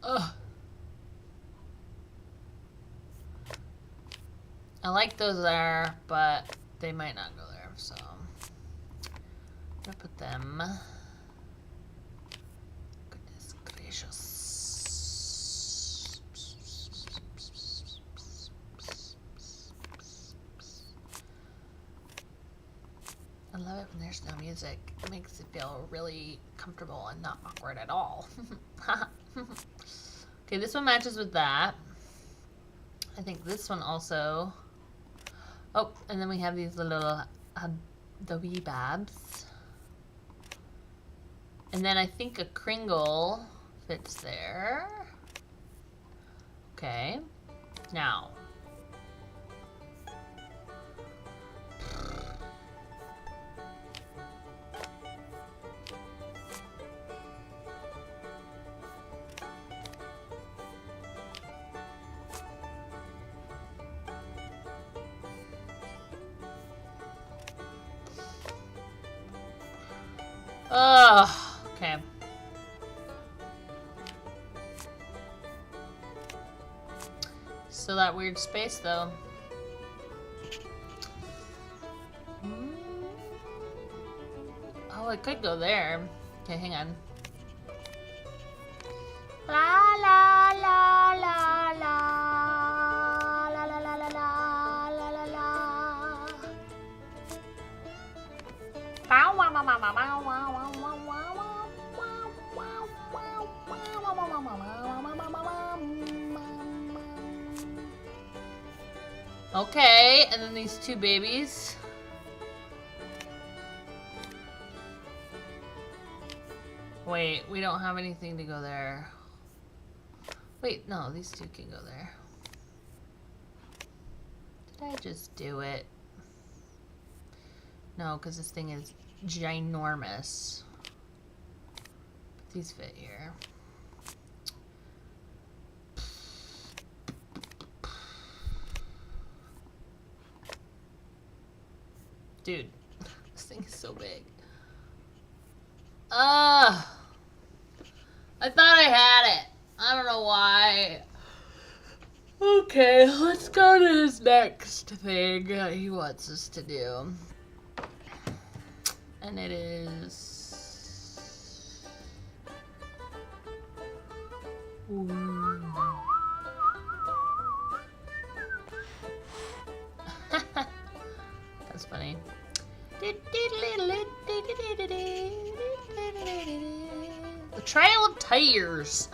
Ugh. I like those there, but they might not go there, so... I'm gonna put them... Goodness gracious. I love it when there's no music. It makes it feel really comfortable and not awkward at all. Okay, this one matches with that. I think this one also. Oh, and then we have these little the wee babs. And then I think a Kringle fits there. Okay. Now. Ugh, okay. Still that weird space though. Oh, it could go there. Okay, hang on. La la la la la la la la la la la la. Bow wow wow wow wow wow wow. Okay, and then these two babies. Wait, we don't have anything to go there. Wait, no, these two can go there. Did I just do it? No, because this thing is ginormous. But these fit here. Dude, this thing is so big. I thought I had it. I don't know why. Okay, let's go to his next thing he wants us to do. And it is... Ooh. That's funny. appears.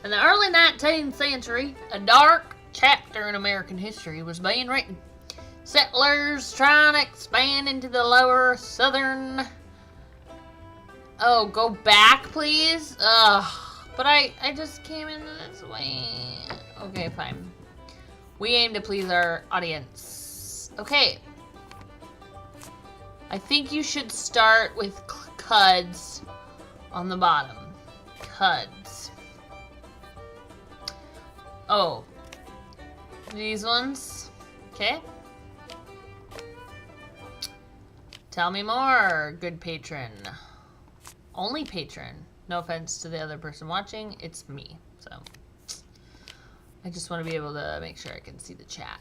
In the early 19th century, a dark chapter in American history was being written. Settlers trying to expand into the lower southern... Oh, go back, please? Ugh. But I just came in this way. Okay, fine. We aim to please our audience. Okay. I think you should start with Cuds on the bottom. Cuds. Oh. These ones. Okay. Tell me more, good patron. Only patron. No offense to the other person watching, it's me. So I just want to be able to make sure I can see the chat.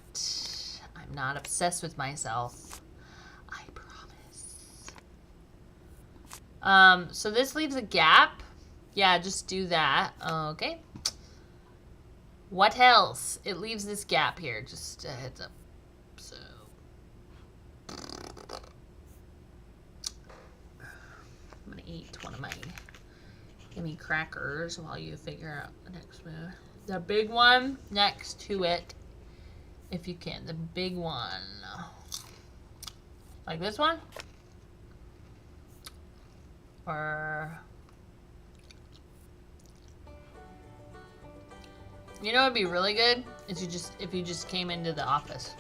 I'm not obsessed with myself. I promise. So this leaves a gap. Yeah, just do that. Okay. What else? It leaves this gap here. Just a heads up. So I'm gonna eat one of my gimme crackers while you figure out the next move. The big one next to it, if you can. The big one. Like this one? Or... You know what would be really good? Is if you just came into the office.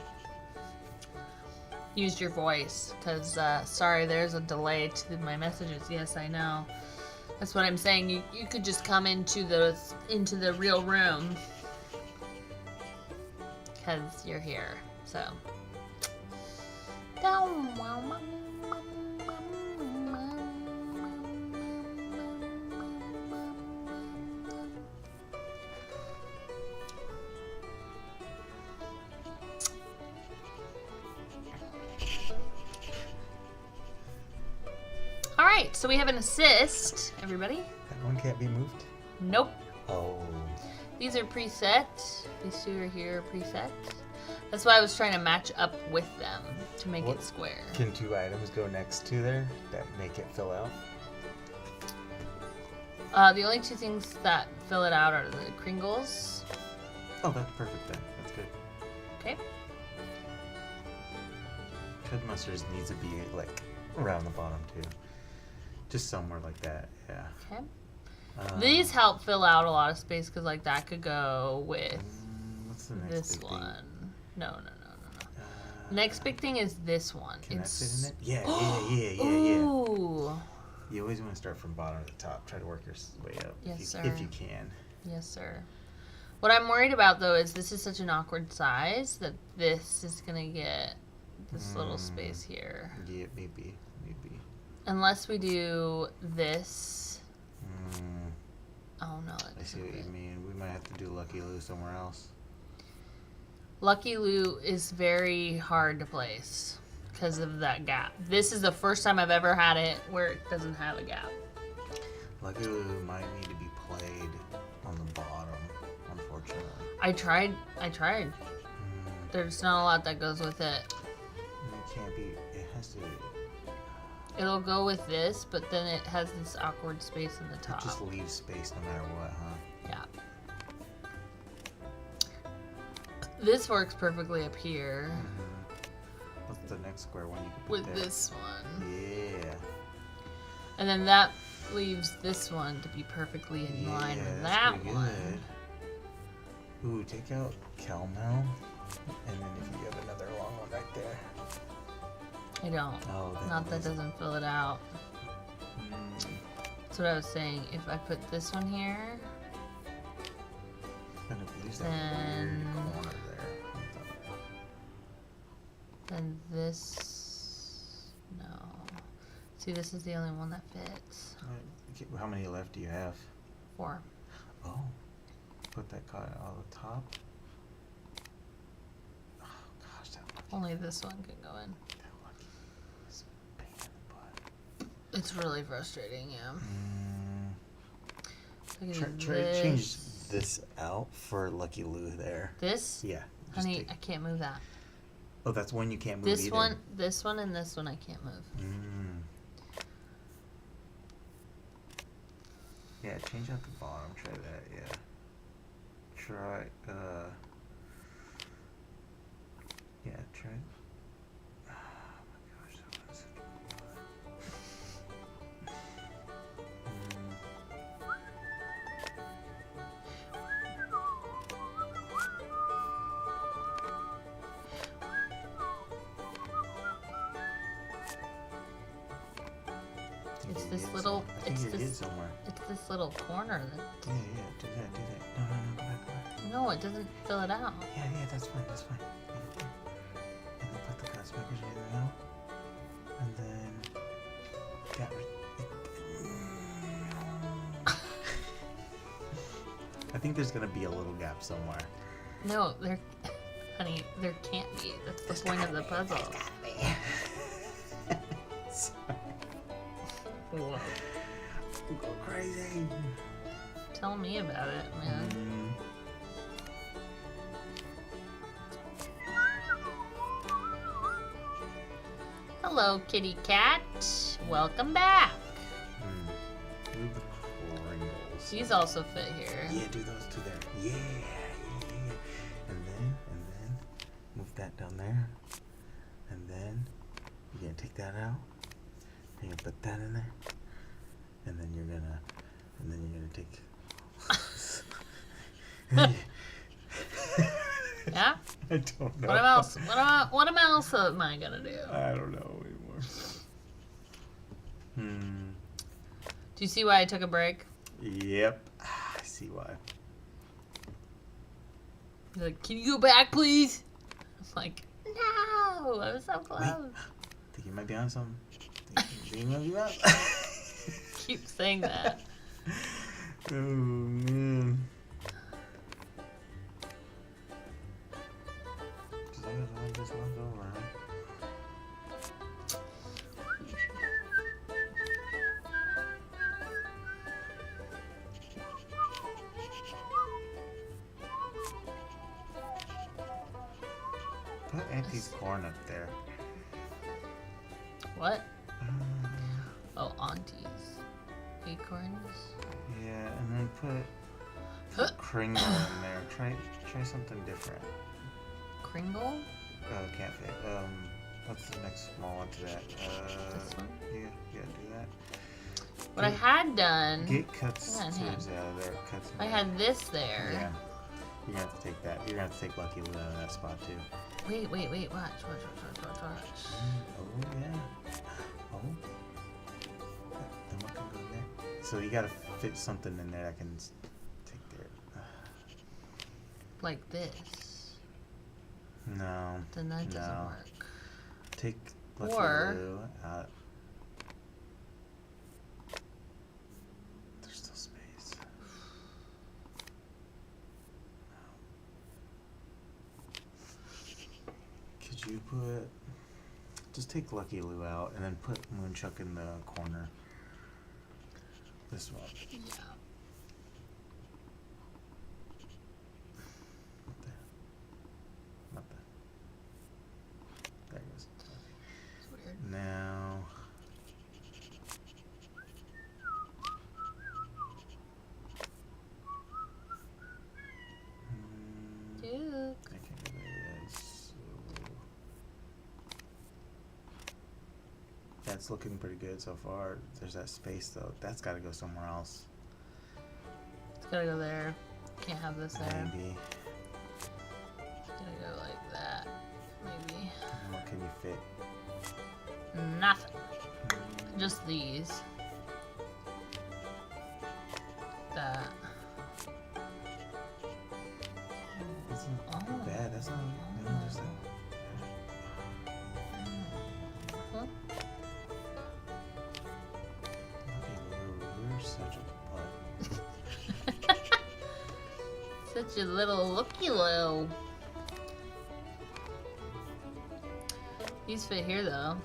Used your voice. Because, sorry, there's a delay to my messages. Yes, I know. That's what I'm saying. You could just come into the real room. Because you're here. So. Alright, so we have an assist, everybody. That one can't be moved? Nope. Oh. These are preset. These two are here preset. That's why I was trying to match up with them to make it square. Can 2 items go next to there that make it fill out? The only 2 things that fill it out are the Kringles. Oh, that's perfect then. That's good. Okay. Cud mustards needs to be like around the bottom too. Just somewhere like that, yeah. Okay. These help fill out a lot of space because like that could go with what's the next this big one. thing? No. Next big thing is this one. Can It's... that fit in it? Yeah. Ooh. You always want to start from bottom to top. Try to work your way up Yes, if you can. Yes, sir. What I'm worried about though is this is such an awkward size that this is gonna get this little space here. Yeah, maybe. Unless we do this. Oh no. I see what you mean. We might have to do Lucky Lou somewhere else. Lucky Lou is very hard to place because of that gap. This is the first time I've ever had it where it doesn't have a gap. Lucky Lou might need to be played on the bottom, unfortunately. I tried. There's not a lot that goes with it. It can't be. It has to. It'll go with this, but then it has this awkward space in the top. It just leaves space no matter what, huh? Yeah. This works perfectly up here. What's the next square one you can put with there? this one. Yeah. And then that leaves this one to be perfectly in line with that one. Good. Ooh, take out Kelmel, and then if you have another long one right there. I don't. Oh, not that doesn't fill it out. That's what I was saying. If I put this one here, kind of leaves that then weird corner there. Then this, no. See, this is the only one that fits. How many left do you have? 4. Oh, put that card on the top. Oh gosh, that only this one can go in. It's really frustrating, yeah. Try to change this out for Lucky Lou there. This? Yeah. Honey, I can't move that. Oh, that's one you can't move this either. This one, and this one I can't move. Yeah, change out the bottom. Try that. Yeah. Try. Yeah. Try. Oh my gosh, that was such a It's this little. I think It's it is this. somewhere. It's this little corner that. Yeah, yeah. Do that. Do that. No, go back. No, it doesn't fill it out. Yeah, that's fine. That's fine. Yeah. And then put the cut speakers in there now. And then got rid. I think there's gonna be a little gap somewhere. No, there, honey, there can't be. That's the point of the puzzle. Whoa. Go crazy. Tell me about it, man. Hello, kitty cat. Welcome back. Move the Pringles. These also fit here. Yeah, do those two there. Yeah. And then move that down there. And then you're gonna take that out. You're gonna put that in there. And then you're gonna take. Yeah? I don't know. What else? What else am I gonna do? I don't know anymore. Do you see why I took a break? Yep. I see why. He's like, can you go back, please? I'm like, no, I was so close. Think you might be on something? Think you might be on? Keep saying that. Oh, man. As long as I just left over, huh? Put Auntie's corn up there. What? Oh, aunties. Acorns. Yeah, and then put Kringle in there. Try something different. Kringle? Oh, can't fit. What's the next small one to that? This one? Yeah, do that. What I had done. Get cuts Hang on, hang on. tubes out of there. Cuts. I had this there. Yeah. You're gonna have to take that. You're gonna have to take Lucky Lou out of that spot too. Wait. Watch. Oh yeah. Oh. Then what can go there? So you gotta fit something in there that can take there. Like this. No. Then that doesn't No. work. Take Lucky Or- Lou out. There's still space. Could you put... Just take Lucky Lou out and then put Moonchuck in the corner. This one. Yeah. Not that. There it goes. It's weird. Now... Duke. I can't do that yet, so... That's looking pretty good so far. There's that space though. That's gotta go somewhere else. It's gotta go there. Can't have this there. Maybe. It's gotta go like that. Maybe. And what can you fit? Nothing. Just these. That. That's not too Oh. bad. That's not. No, just that. Huh? Lucky Lou, you're such a butt. Such a little looky-loo. These fit here though.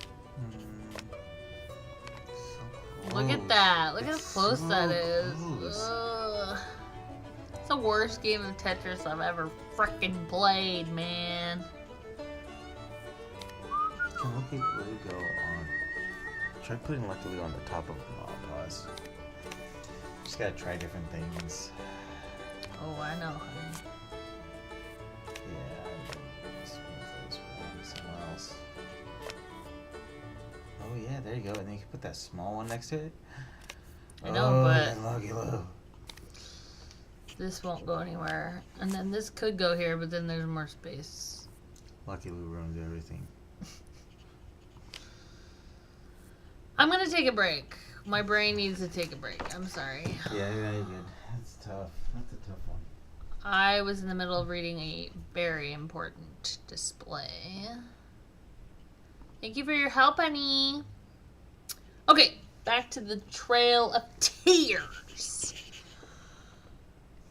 So Look at close. that. Look It's how close so that is. close. Ugh. It's the worst game of Tetris I've ever frickin' played, man. Can Lucky Lou go on? Try putting Lucky Lou on the top of the Monopause. Just gotta try different things. Oh, I know, honey. Yeah, just move those around somewhere else. Oh yeah, there you go. And then you can put that small one next to it. I know, but Lucky Lou. this won't go anywhere. And then this could go here, but then there's more space. Lucky Lou ruins everything. I'm gonna take a break. My brain needs to take a break. I'm sorry. Yeah, you're good. That's tough. That's a tough one. I was in the middle of reading a very important display. Thank you for your help, honey. Okay, back to the Trail of Tears.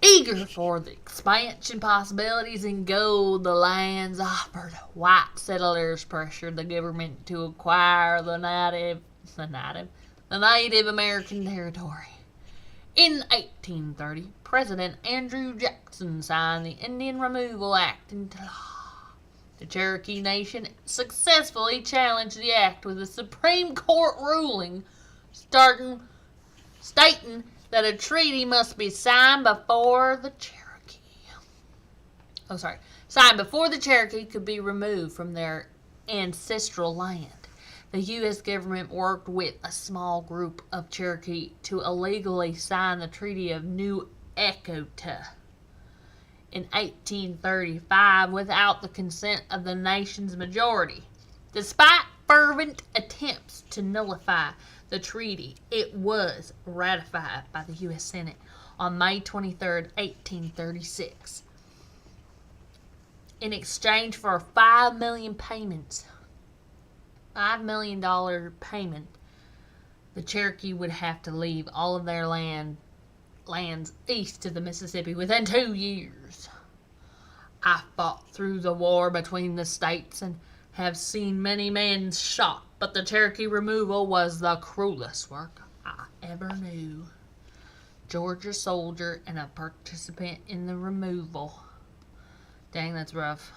Eager for the expansion possibilities in gold the lands offered, white settlers pressured the government to acquire the Native American territory. In 1830, President Andrew Jackson signed the Indian Removal Act into law. The Cherokee Nation successfully challenged the act with a Supreme Court ruling stating that a treaty must be signed before the Cherokee could be removed from their ancestral land. The U.S. government worked with a small group of Cherokee to illegally sign the Treaty of New Echota in 1835 without the consent of the nation's majority. Despite fervent attempts to nullify the treaty, it was ratified by the U.S. Senate on May 23, 1836. In exchange for $5 million payment, the Cherokee would have to leave all of their lands east of the Mississippi within 2 years. I fought through the war between the states and have seen many men shot, but the Cherokee removal was the cruelest work I ever knew. Georgia soldier and a participant in the removal. Dang, that's rough.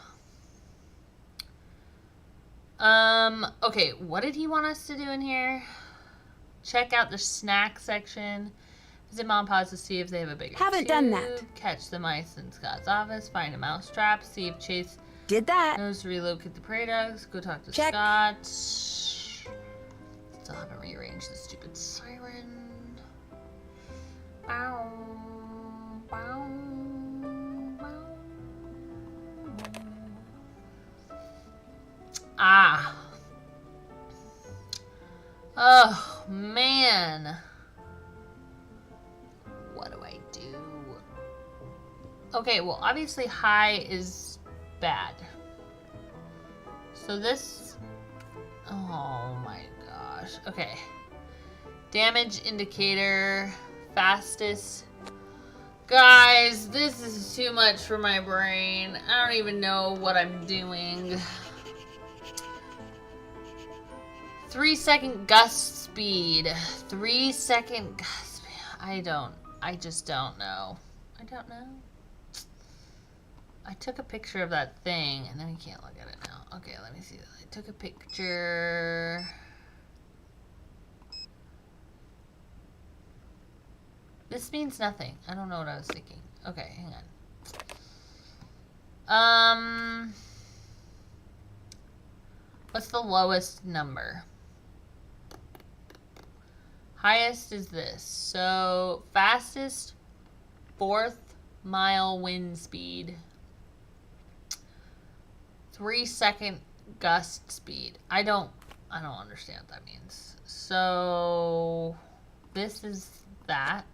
Okay, what did he want us to do in here? Check out the snack section. Visit Mom and Pa's to see if they have a bigger Haven't done that. tube. Catch the mice in Scott's office. Find a mouse trap. See if Chase Did that. knows to relocate the prey dogs. Go talk to Check. Scott. Still haven't rearranged the stupid siren. Bow, bow, bow. Ah. Oh, man. What do I do? Okay, well, obviously high is bad. So this... Oh my gosh. Okay. Damage indicator. Fastest. Guys, this is too much for my brain. I don't even know what I'm doing. 3-second gust speed. 3-second gust speed. I just don't know. I don't know. I took a picture of that thing and then I can't look at it now. Okay, let me see. I took a picture. This means nothing. I don't know what I was thinking. Okay, hang on. What's the lowest number? Highest is this. So, fastest 4th mile wind speed. 3-second gust speed. I don't understand what that means. So, this is that.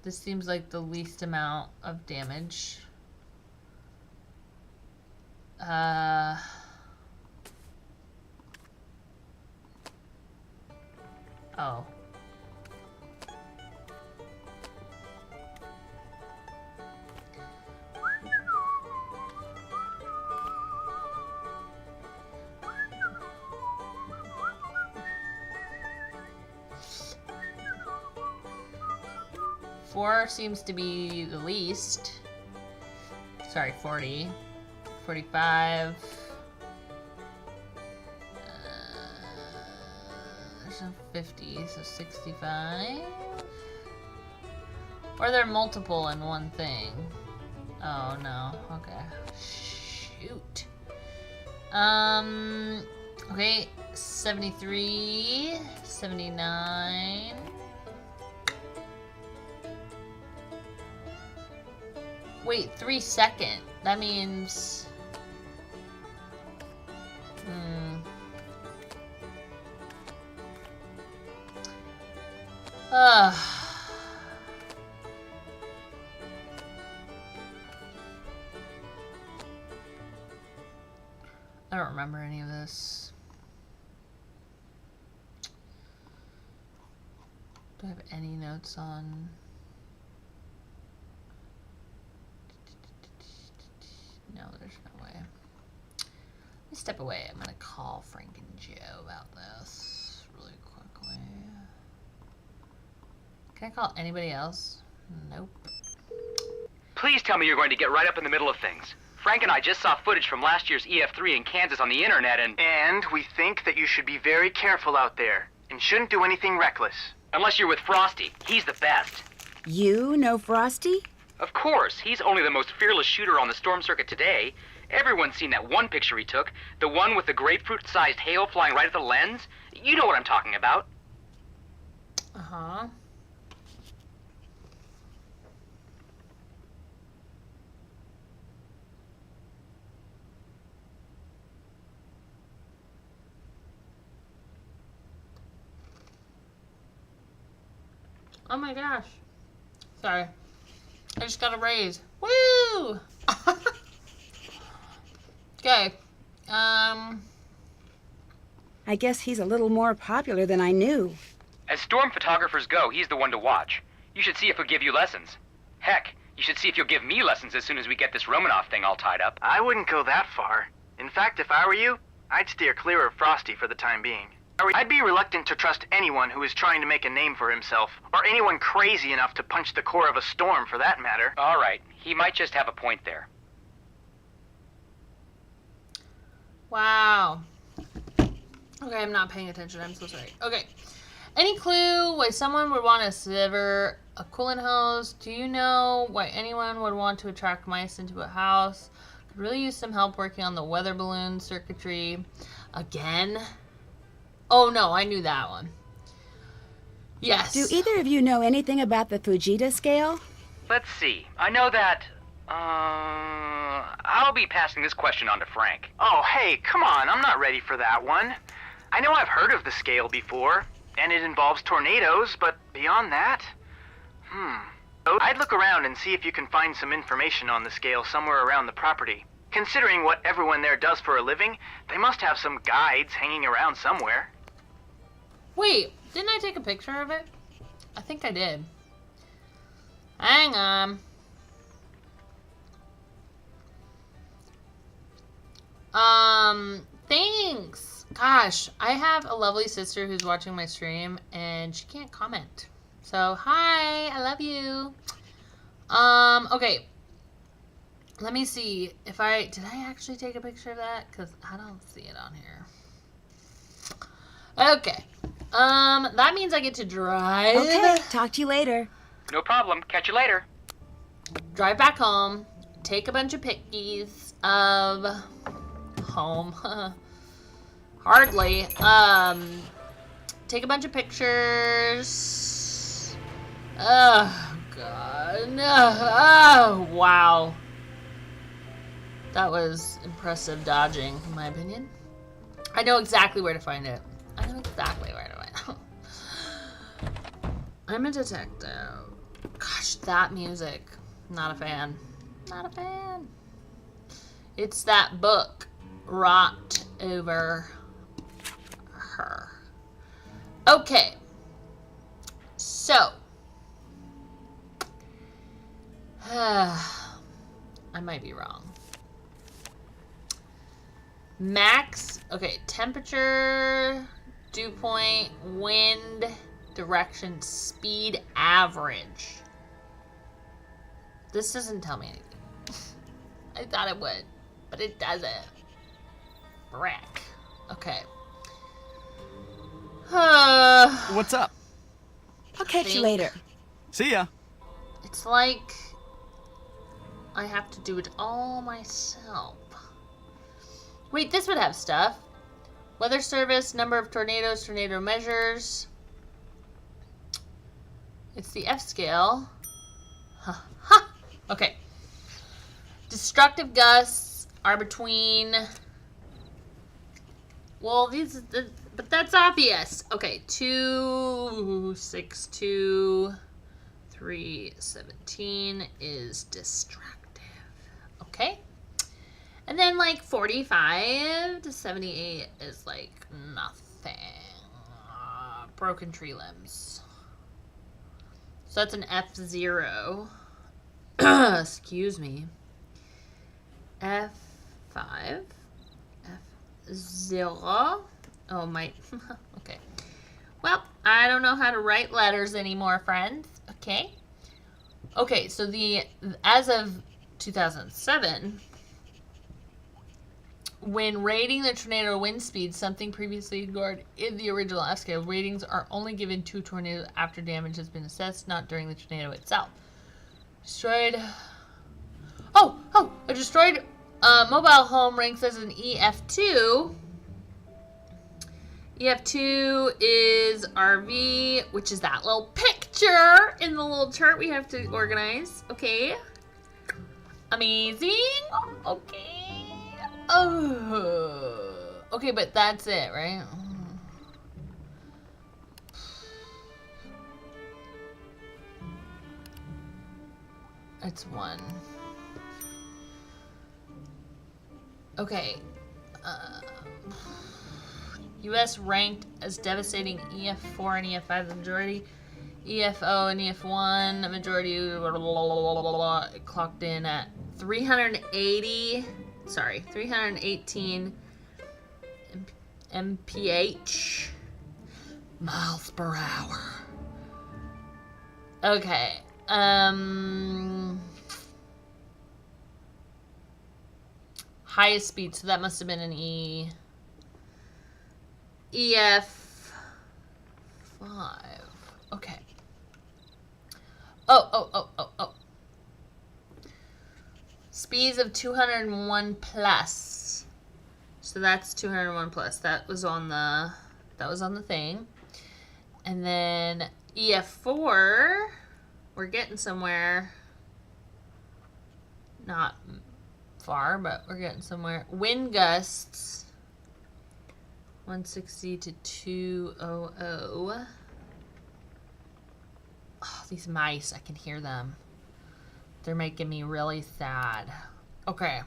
This seems like the least amount of damage. Oh. Four seems to be the least. Sorry, 40. 45. There's 50, so 65. Or they're multiple in one thing. Oh no, okay. Shoot. Okay, 73, 79. Wait, 3 second. That means... I don't remember any of this. Do I have any notes on... No, there's no way. Let me step away. I'm gonna call Frank and Joe about this really quickly. Can I call anybody else? Nope. Please tell me you're going to get right up in the middle of things. Frank and I just saw footage from last year's EF3 in Kansas on the internet and... And we think that you should be very careful out there and shouldn't do anything reckless. Unless you're with Frosty. He's the best. You know Frosty? Of course. He's only the most fearless shooter on the storm circuit today. Everyone's seen that one picture he took. The one with the grapefruit-sized hail flying right at the lens. You know what I'm talking about. Uh-huh. Oh my gosh. Sorry. I just got a raise. Woo! Okay. I guess he's a little more popular than I knew. As storm photographers go, he's the one to watch. You should see if he'll give you lessons. Heck, you should see if you'll give me lessons as soon as we get this Romanov thing all tied up. I wouldn't go that far. In fact, if I were you, I'd steer clear of Frosty for the time being. I'd be reluctant to trust anyone who is trying to make a name for himself, or anyone crazy enough to punch the core of a storm for that matter. All right, he might just have a point there. Wow. Okay, I'm not paying attention. I'm so sorry. Okay. Any clue why someone would want to sever a coolant hose? Do you know why anyone would want to attract mice into a house? Could really use some help working on the weather balloon circuitry. Again? Oh no, I knew that one. Yes. Do either of you know anything about the Fujita scale? Let's see. I know that... I'll be passing this question on to Frank. Oh, hey, come on. I'm not ready for that one. I know I've heard of the scale before, and it involves tornadoes, but beyond that... I'd look around and see if you can find some information on the scale somewhere around the property. Considering what everyone there does for a living, they must have some guides hanging around somewhere. Wait, didn't I take a picture of it? I think I did. Hang on. Thanks. Gosh, I have a lovely sister who's watching my stream and she can't comment. So, hi, I love you. Okay. Let me see if did I actually take a picture of that? Because I don't see it on here. Okay. That means I get to drive. Okay, talk to you later. No problem. Catch you later. Drive back home. Take a bunch of pickies of home. Hardly. Take a bunch of pictures. Oh, God. Oh, wow. That was impressive dodging, in my opinion. I know exactly where to find it. I know exactly where to find it. I'm a detective. Gosh, that music. Not a fan. Not a fan. It's that book. Rot over her. Okay. So. I might be wrong. Max, okay, temperature, dew point, wind, direction, speed, average. This doesn't tell me anything. I thought it would, but it doesn't. Brick. Okay. What's up? I'll catch you later. See ya. It's like I have to do it all myself. Wait, this would have stuff. Weather service, number of tornadoes, tornado measures. It's the F scale. Huh. Huh. Okay. Destructive gusts are between... Well, but that's obvious. Okay, 2, 6, 2, 3, 17 is destructive. Okay. And then like 45 to 78 is like nothing. Broken tree limbs. So that's an F0. Excuse me. F5. F0. Oh my. Okay. Well, I don't know how to write letters anymore, friends. Okay. Okay, so as of 2007, when rating the tornado wind speed, something previously ignored in the original F scale, ratings are only given to tornadoes after damage has been assessed, not during the tornado itself. Destroyed. A destroyed mobile home ranks as an EF2. EF2 is RV, which is that little picture in the little chart we have to organize. Okay. Amazing. Okay. Oh. Okay, but that's it, right? It's 1. Okay. U.S. ranked as devastating EF4 and EF5 the majority. EFO and EF1 the majority clocked in at 318 mph miles per hour. Okay. Highest speed, so that must have been an EF5. Okay. Oh. Speeds of 201 plus. So that's 201 plus. That was on the thing. And then EF4, we're getting somewhere. Not far, but we're getting somewhere. Wind gusts 160 to 200. Oh, these mice, I can hear them. They're making me really sad. Okay.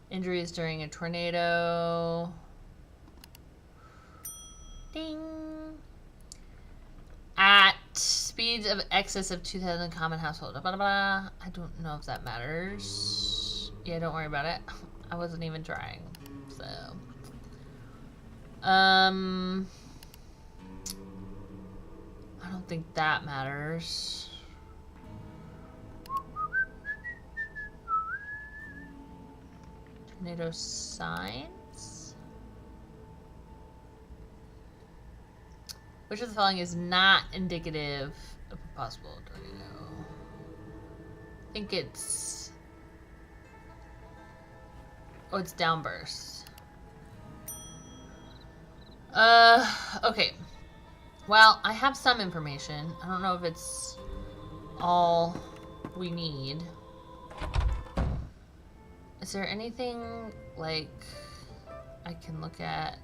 Injuries during a tornado. Ding. At speeds of excess of 2,000 common household. Blah, blah, blah. I don't know if that matters. Yeah, don't worry about it. I wasn't even trying. So. I don't think that matters. Tornado signs. Which of the following is not indicative of a possible tornado? I think it's... Oh, it's downbursts. Okay. Well, I have some information. I don't know if it's all we need. Is there anything, like, I can look at?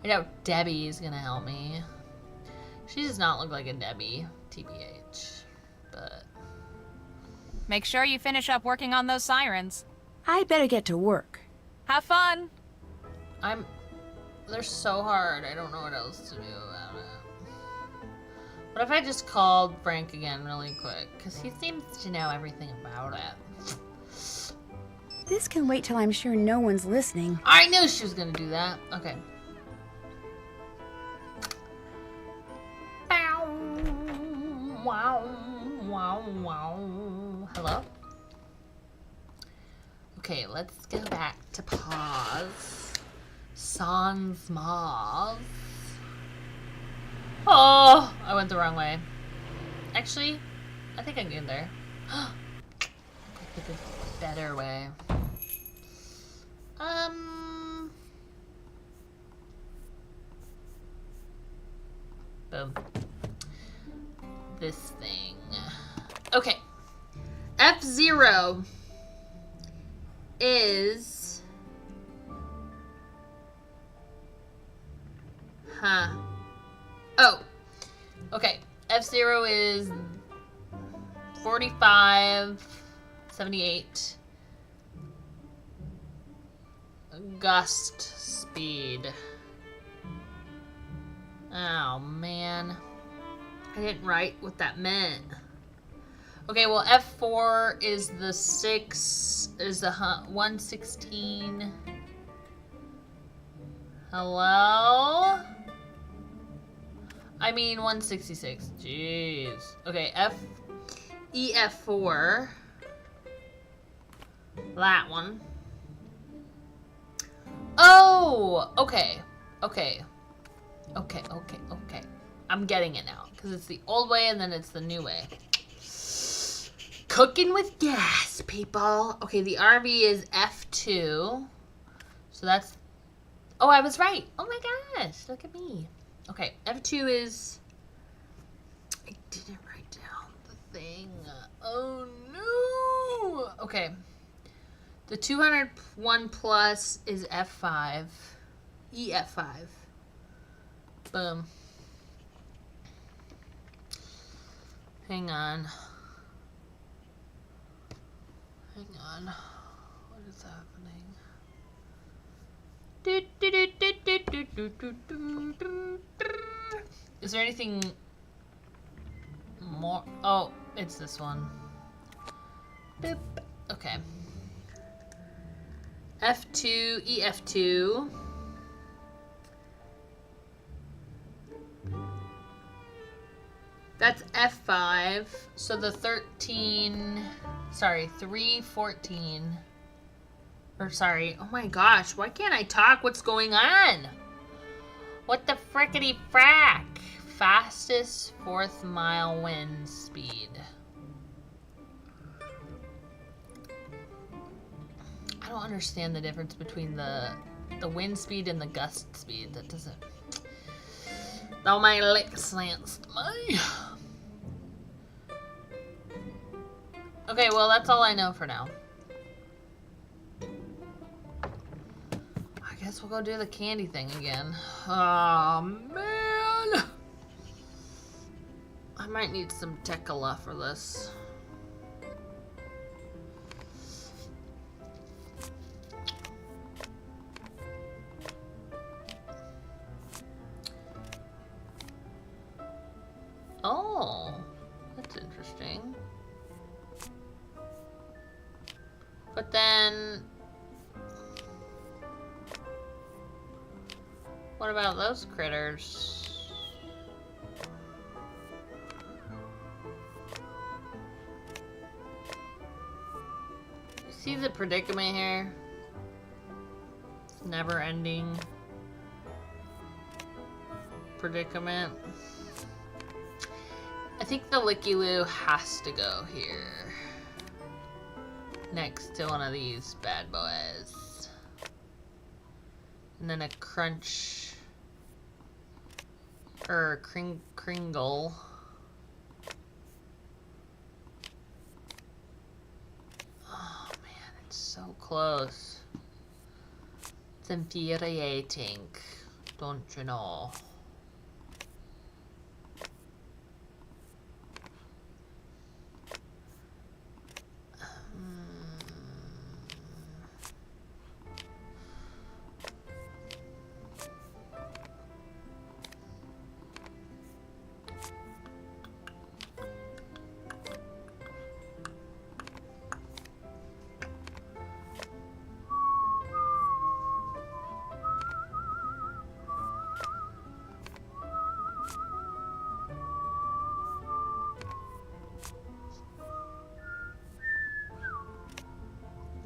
I know Debbie is gonna help me. She does not look like a Debbie, TBH, but... Make sure you finish up working on those sirens. I'd better get to work. Have fun! They're so hard, I don't know what else to do about it. What if I just called Frank again really quick? Because he seems to know everything about it. This can wait till I'm sure no one's listening. I knew she was gonna do that. Okay. Wow, wow. Hello? Okay, let's go back to pause. Sans Mauve. Oh, I went the wrong way. Actually, I think I can get there. I picked a better way. Boom. This thing. Okay. F-Zero is... Huh. Oh. Okay. F-Zero is 45, 78. Gust speed. Oh, man. I didn't write what that meant. Okay, well, F4 is the 116. Hello? I mean 166. Jeez. Okay, EF4. That one. Oh! Okay. Okay. Okay. I'm getting it now. Because it's the old way and then it's the new way. Cooking with gas, people. Okay, the RV is F2. So that's... Oh, I was right. Oh my gosh. Look at me. Okay, F2 is... I didn't write down the thing. Oh no! Okay. The 201 plus is F5. EF5. Boom. Hang on. What is happening? Is there anything more? Oh, it's this one. Boop. Okay. F2, EF2. That's F5. So the 314. Or sorry, oh my gosh, why can't I talk? What's going on? What the frickety frack? Fastest 4th mile wind speed. I don't understand the difference between the wind speed and the gust speed. That doesn't... Don't make sense to me. Okay, well, that's all I know for now. I guess we'll go do the candy thing again. Oh, man. I might need some tequila for this. Oh, that's interesting. But then, what about those critters? See the predicament here? It's never ending predicament. I think the Licky-Loo has to go here. Next to one of these bad boys. And then a Crunch. Or Kringle. Oh man, it's so close. It's infuriating, don't you know?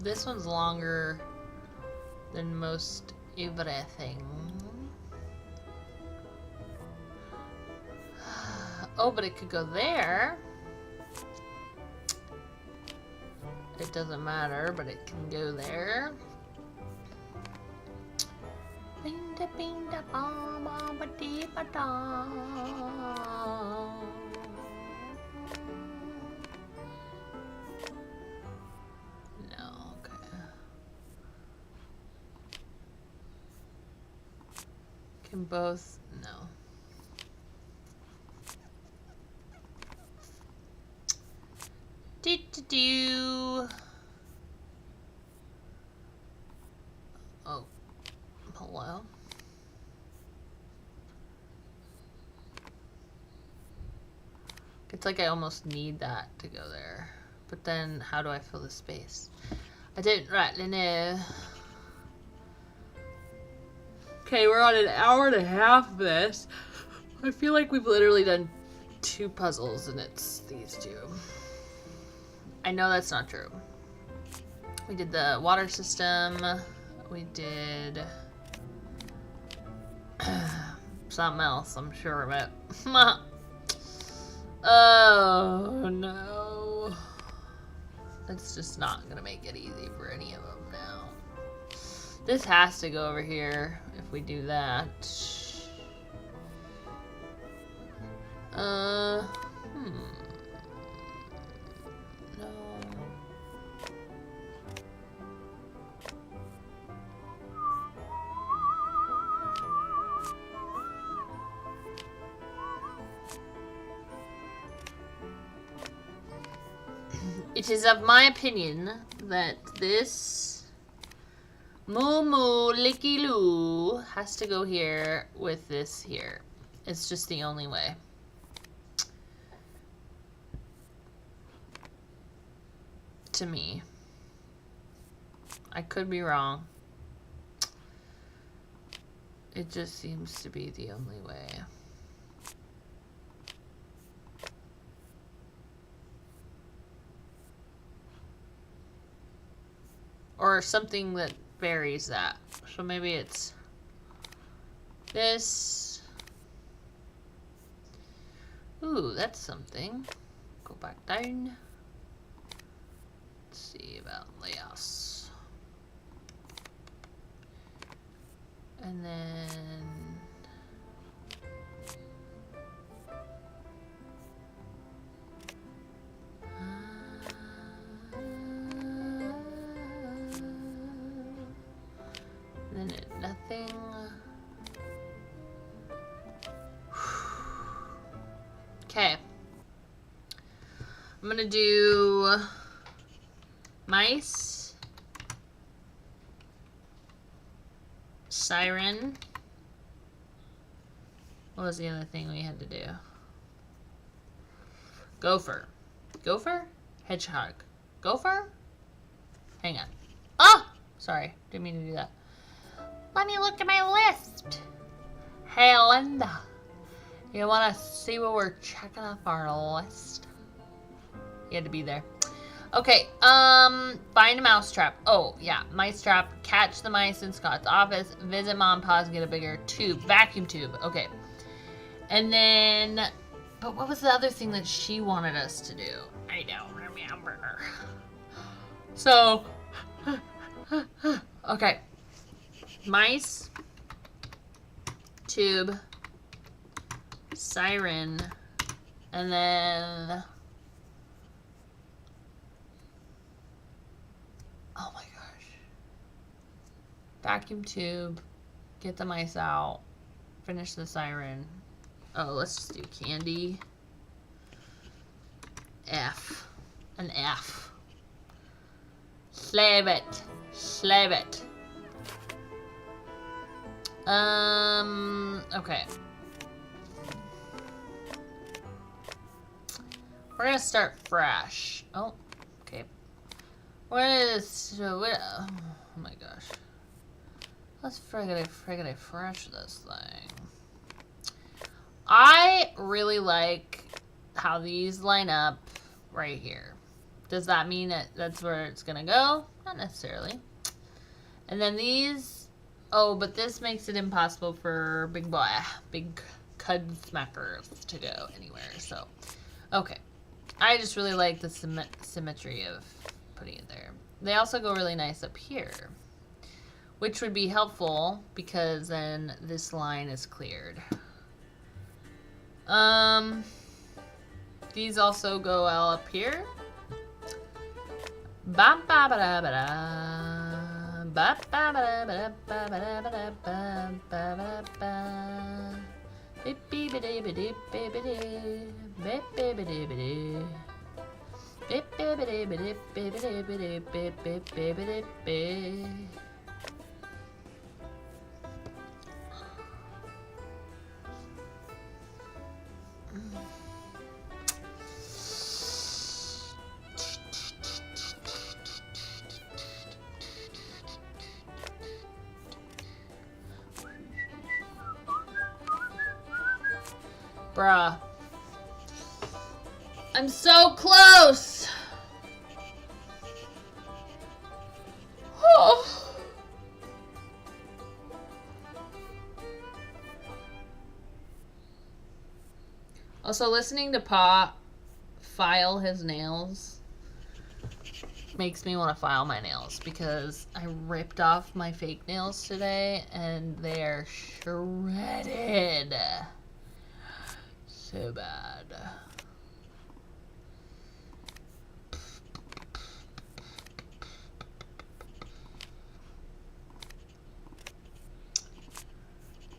this one's longer than most everything. Oh, but it could go there. It doesn't matter, but it can go there. Binda binda ba ba ba dee ba da. No, okay. Can both? No. Do. Oh, hello. It's like I almost need that to go there. But then, how do I fill the space? I don't rightly know. Okay, we're on an hour and a half of this. I feel like we've literally done 2 puzzles and it's these 2. I know that's not true. We did the water system. We did something else, I'm sure of it. Oh no. That's just not gonna make it easy for any of them now. This has to go over here if we do that. No. It is of my opinion that this Moo Moo Licky Loo has to go here with this here. It's just the only way. To me. I could be wrong. It just seems to be the only way. Or something that varies that. So maybe it's this. Ooh, that's something. Go back down. Let's see about layouts. And then nothing. Okay. I'm gonna do mice, siren. What was the other thing we had to do? Gopher. Gopher? Hedgehog. Gopher? Hang on. Oh! Sorry, didn't mean to do that. Let me look at my list. Hey, Linda. You want to see what we're checking off our list? You had to be there. Okay, find a mousetrap. Oh, yeah, mice trap. Catch the mice in Scott's office. Visit Mom and Pa's and get a bigger tube. Vacuum tube. Okay. And then, but what was the other thing that she wanted us to do? I don't remember. So, okay. Mice, tube, siren, and then, oh my gosh, vacuum tube, get the mice out, finish the siren. Oh, let's just do candy, F, an F, slave it, slave it. Okay. We're gonna start fresh. Oh, okay. Oh my gosh. Let's friggity fresh this thing. I really like how these line up right here. Does that mean that that's where it's gonna go? Not necessarily. And then these, oh, but this makes it impossible for big cud smackers to go anywhere, so. Okay. I just really like the symmetry of putting it there. They also go really nice up here, which would be helpful because then this line is cleared. These also go all up here. Ba ba ba da ba da. Ba ba ba da ba ba da ba ba ba ba. Beep beep beep beep beep beep beep beep beep beep. Beep beep beep beep beep beep beep beep beep beep beep beep. Bruh. I'm so close! Oh. Also, listening to Pa file his nails makes me want to file my nails because I ripped off my fake nails today and they're shredded. So bad.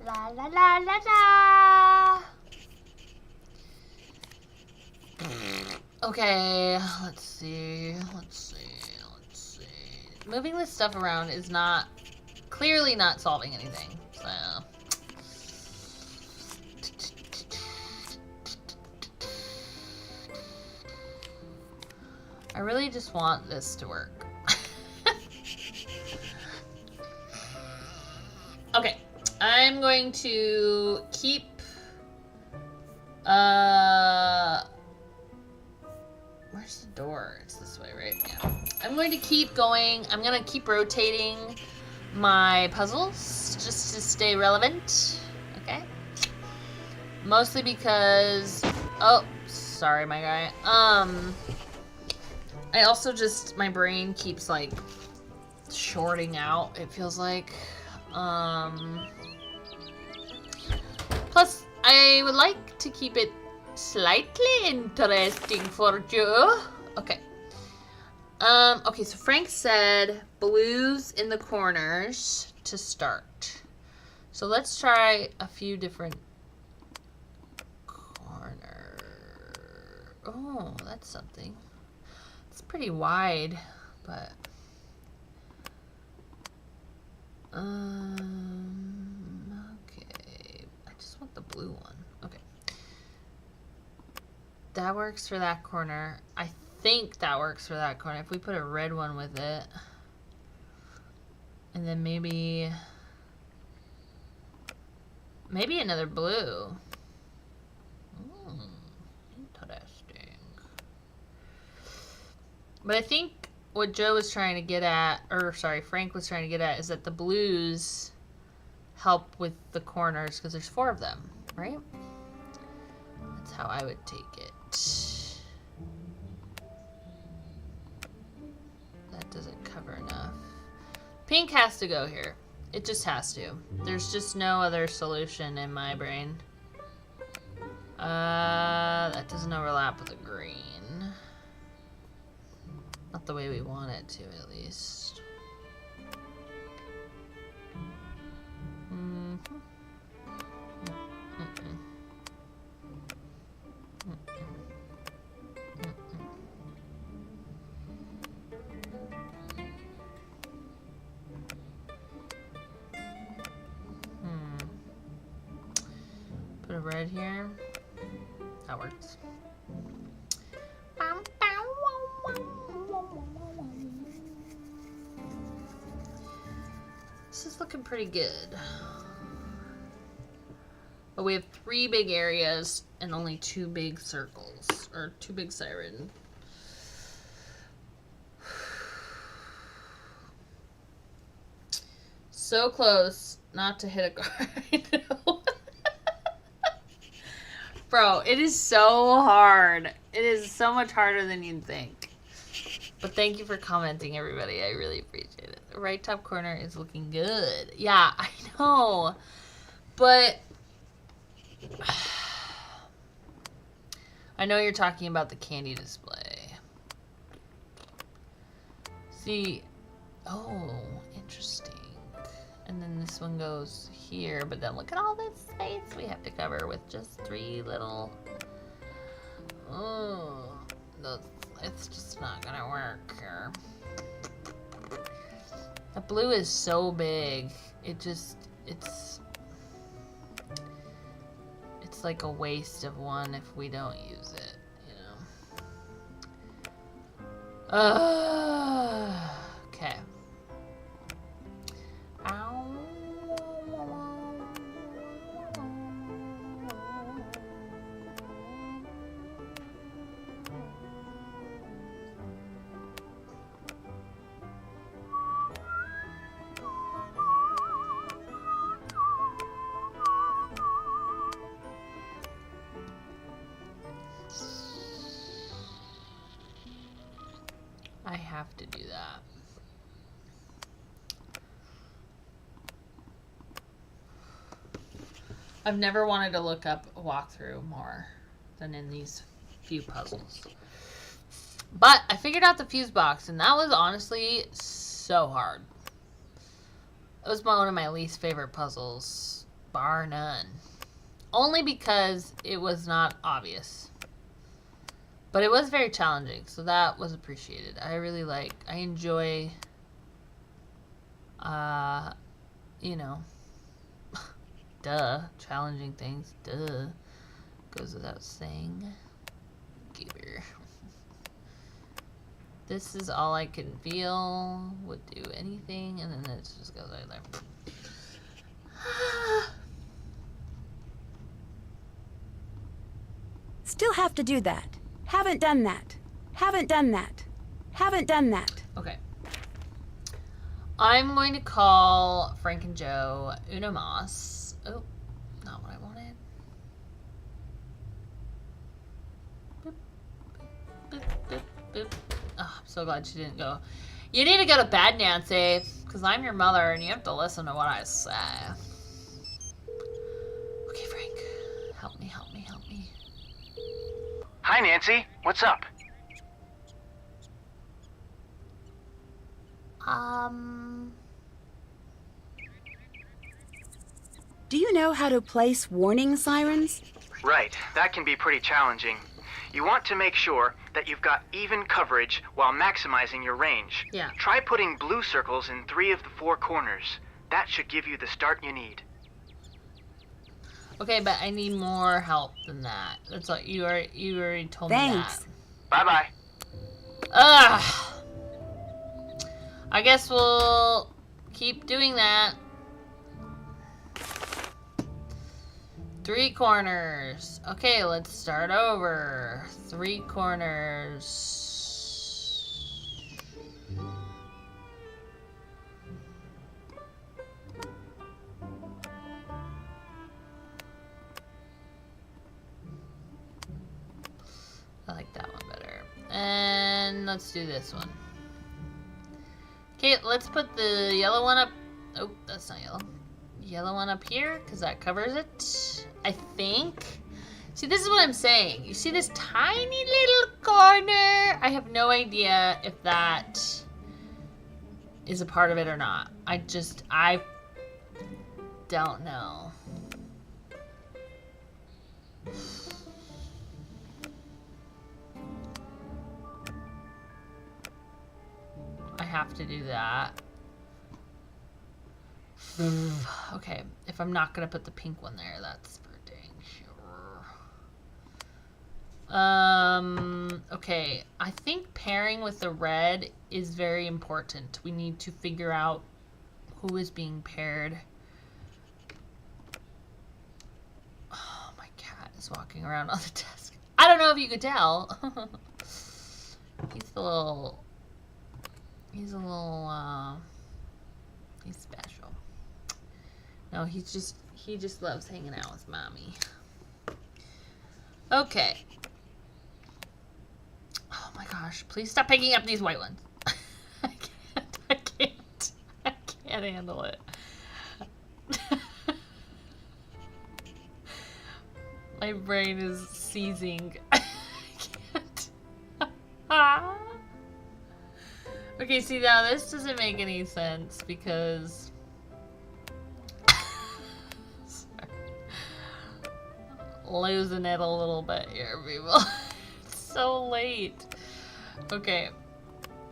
La la la la la. Okay, let's see. Moving this stuff around is not clearly not solving anything. So I really just want this to work. Okay, I'm going to keep where's the door? It's this way, right? Yeah. I'm going to keep going. I'm going to keep rotating my puzzles just to stay relevant. Okay? Mostly because oh, sorry my guy. I also just, my brain keeps like shorting out, it feels like. Plus, I would like to keep it slightly interesting for you. Okay. Okay, so Frank said blues in the corners to start. So let's try a few different corners. Oh, that's something. It's pretty wide, but okay. I just want the blue one. Okay. That works for that corner. I think that works for that corner. If we put a red one with it, and then maybe another blue. Interesting. But I think what Joe was trying to get at, or sorry, Frank was trying to get at, is that the blues help with the corners because there's 4 of them, right? That's how I would take it. That doesn't cover enough. Pink has to go here. It just has to. There's just no other solution in my brain. That doesn't overlap with the green. Not the way we want it to, at least. Put a red here. That works. This is looking pretty good. But we have 3 big areas and only 2 big circles, or 2 big siren so close not to hit a car. I know. Bro, it is so hard. It is so much harder than you'd think. But thank you for commenting, everybody. I really appreciate it. The right top corner is looking good. Yeah, I know. But I know you're talking about the candy display. See, oh, interesting. And then this one goes here, but then look at all this space we have to cover with just 3 little... Oh, it's just not gonna work here. The blue is so big. It's like a waste of one if we don't use it, you know. Okay. Ow. I have to do that. I've never wanted to look up a walkthrough more than in these few puzzles. But I figured out the fuse box, and that was honestly so hard. It was one of my least favorite puzzles, bar none. Only because it was not obvious. But it was very challenging, so that was appreciated. I enjoy, you know, duh, challenging things, duh, goes without saying. Gaber. This is all I can feel, would do anything, and then it just goes right there. Still have to do that. Haven't done that. Haven't done that. Haven't done that. Okay. I'm going to call Frank and Joe Una Moss. Oh, not what I wanted. Boop, boop, boop, boop. Oh, I'm so glad she didn't go. You need to go to bed, Nancy, because I'm your mother and you have to listen to what I say. Okay, Frank. Help me, help me, help me. Hi, Nancy. What's up? Do you know how to place warning sirens? Right, that can be pretty challenging. You want to make sure that you've got even coverage while maximizing your range. Yeah. Try putting blue circles in 3 of the 4 corners. That should give you the start you need. Okay, but I need more help than that. That's what you already told me Thanks. that. Bye-bye. Ugh. I guess we'll keep doing that. 3 corners. Okay, let's start over. 3 corners. I like that one better. And let's do this one. Okay, let's put the yellow one up. Oh, that's not yellow. Yellow one up here, because that covers it, I think. See, this is what I'm saying. You see this tiny little corner? I have no idea if that is a part of it or not. I don't know. I have to do that. Okay, if I'm not gonna put the pink one there, that's for dang sure. Okay, I think pairing with the red is very important. We need to figure out who is being paired. Oh, my cat is walking around on the desk. I don't know if you could tell. He's a little, he's special. No, he just loves hanging out with mommy. Okay. Oh my gosh, please stop picking up these white ones. I can't handle it. My brain is seizing. I can't. Okay, see now this doesn't make any sense because losing it a little bit here, people. It's so late. Okay.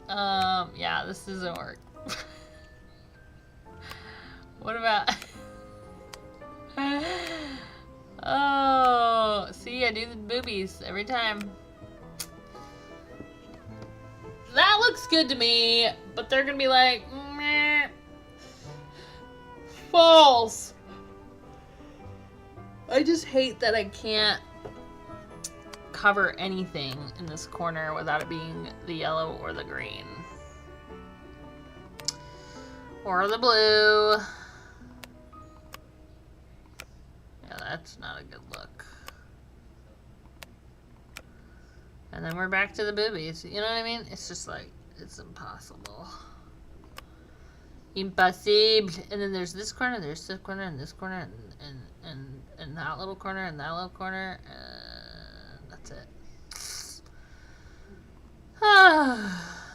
Yeah, this doesn't work. What about oh, see, I do the boobies every time. That looks good to me, but they're gonna be like, meh. False. I just hate that I can't cover anything in this corner without it being the yellow or the green. Or the blue. Yeah, that's not a good look. And then we're back to the boobies. You know what I mean? It's just like, it's impossible. Impossible. And then there's this corner, there's this corner, and this corner, and that little corner, and that little corner, and that's it.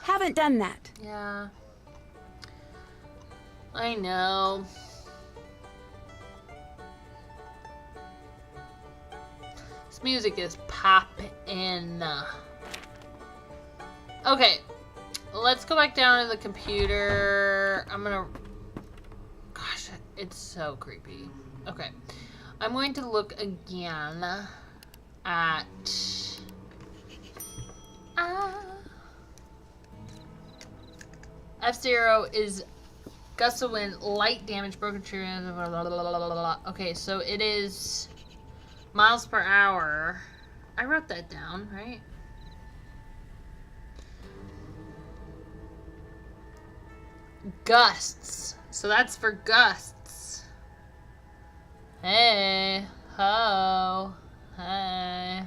Haven't done that. Yeah. I know. This music is poppin'. Okay. Let's go back down to the computer. I'm gonna... Gosh, it's so creepy. Okay. I'm going to look again at... F-Zero is gust of wind, light damage, broken tree. Okay, so it is miles per hour. I wrote that down, right? Gusts. So that's for gusts. Hey, ho, hey.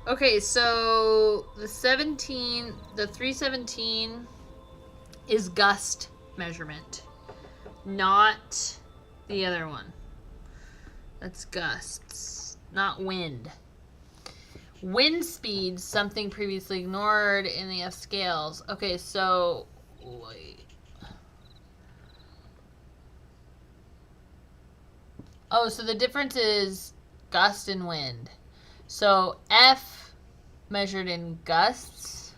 Okay, so the 317 is gust measurement, not the other one. That's gusts, not wind. Wind speed, something previously ignored in the F scales. Okay, so wait. Oh, so the difference is gust and wind. So F measured in gusts,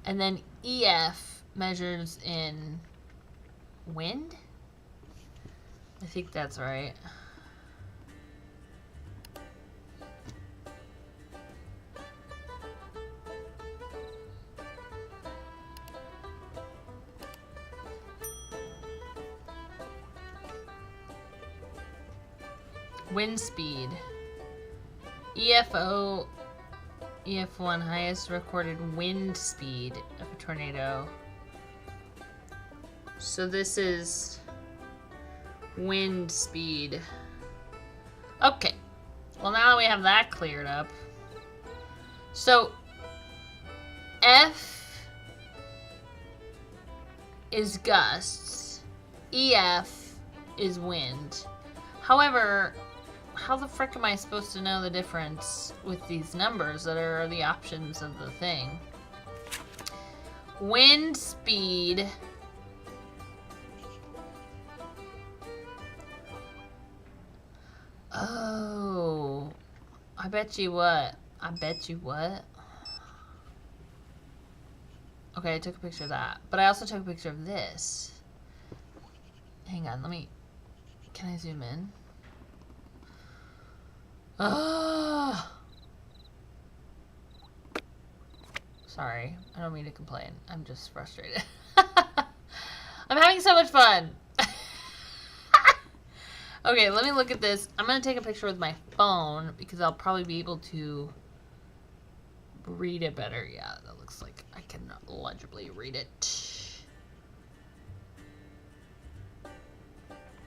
and then EF measures in wind? I think that's right. Wind speed. EFO, EF1, highest recorded wind speed of a tornado. So this is wind speed. Okay. Well, now that we have that cleared up. So F is gusts. EF is wind. However, how the frick am I supposed to know the difference with these numbers that are the options of the thing? Wind speed. Oh. I bet you what? I bet you what? Okay, I took a picture of that. But I also took a picture of this. Hang on, let me... Can I zoom in? Oh. Sorry, I don't mean to complain. I'm just frustrated. I'm having so much fun. Okay, let me look at this. I'm gonna take a picture with my phone because I'll probably be able to read it better. Yeah, that looks like I can legibly read it.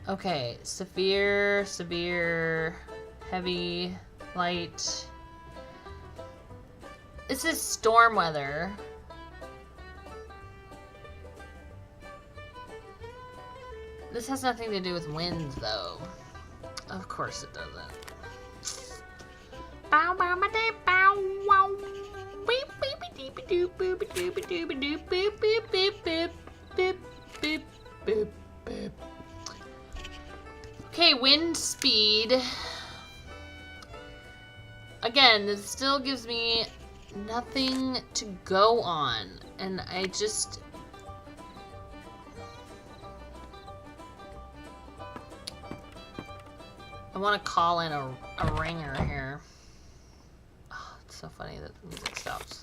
Okay, severe, heavy, light. This is storm weather. This has nothing to do with winds, though. Of course it doesn't. Bow bow ma day bow wow. Beep beep beep doop boop doop doop doop beep beep beep beep beep beep beep beep. Okay, wind speed. Again, this still gives me nothing to go on, and I just... I want to call in a ringer here. Oh, it's so funny that the music stops.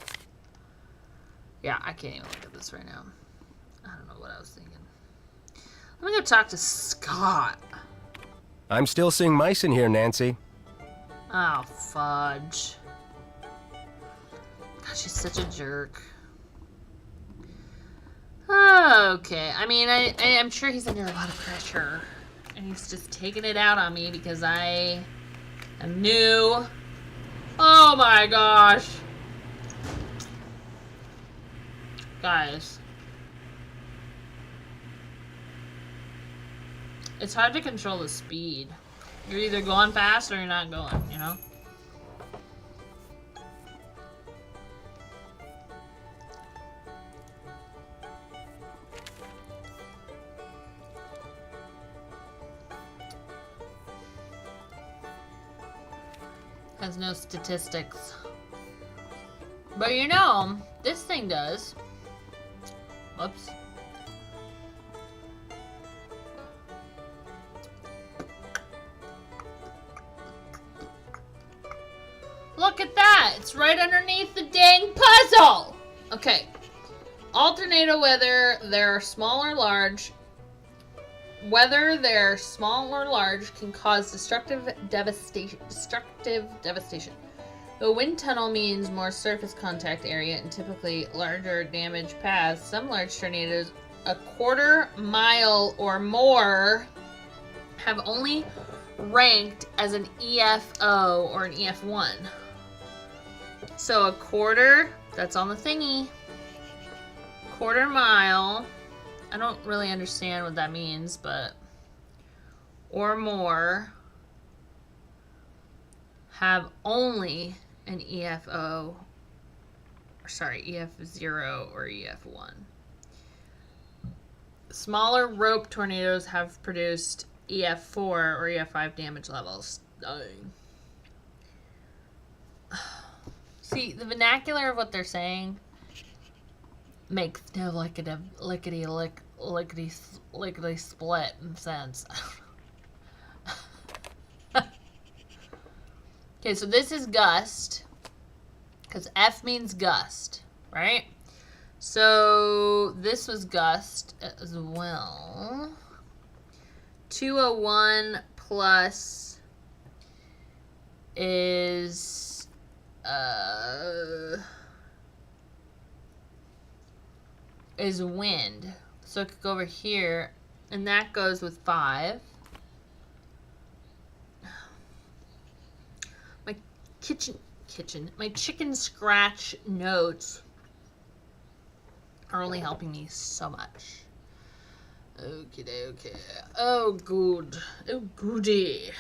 Yeah, I can't even look at this right now. I don't know what I was thinking. Let me go talk to Scott. I'm still seeing mice in here, Nancy. Oh, fudge. God, she's such a jerk. Okay, I mean, I'm sure he's under a lot of pressure. And he's just taking it out on me because I am new. Oh my gosh. Guys. It's hard to control the speed. You're either going fast or you're not going, you know? Has no statistics. But you know, this thing does. Whoops. Look at that! It's right underneath the dang puzzle! Okay. Alternate weather, they're small or large. Whether they're small or large can cause destructive devastation. The wind tunnel means more surface contact area and typically larger damage paths. Some large tornadoes, a quarter mile or more, have only ranked as an EFO or an EF1. So a quarter, that's on the thingy. Quarter mile. I don't really understand what that means, but or more have only an EFO, or sorry, EF0 or EF1. Smaller rope tornadoes have produced EF4 or EF5 damage levels. Dang. See, the vernacular of what they're saying makes no lickety split in sense. Okay, so this is gust, because F means gust, right? So this was gust as well. 201 plus is wind. So it could go over here, and that goes with 5. My chicken scratch notes are only helping me so much. Okay. Oh, good. Oh, goody.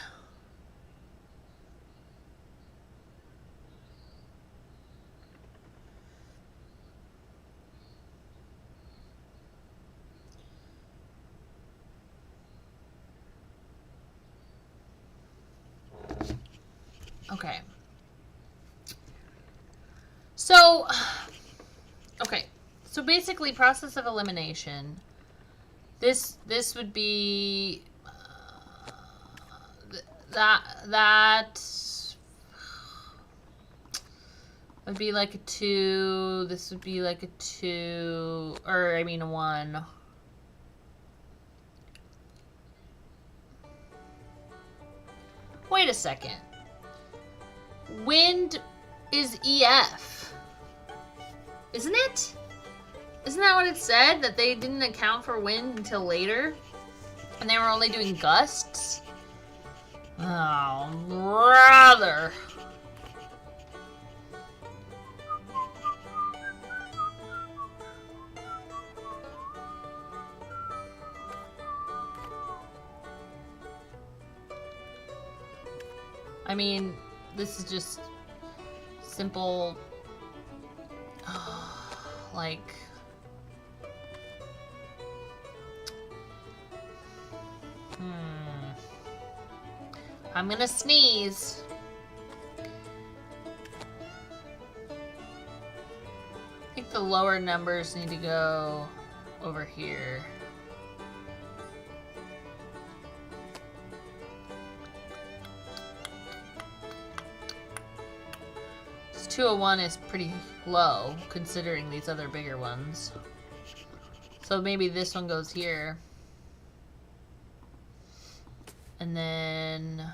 Okay. So, okay. So basically, process of elimination. This would be that would be like a 2. This would be like a 2, or I mean a 1. Wait a second. Wind is EF. Isn't it? Isn't that what it said? That they didn't account for wind until later? And they were only doing gusts? Oh, brother. I mean, this is just simple, like, I'm gonna sneeze. I think the lower numbers need to go over here. This 201 is pretty low, considering these other bigger ones. So maybe this one goes here. And then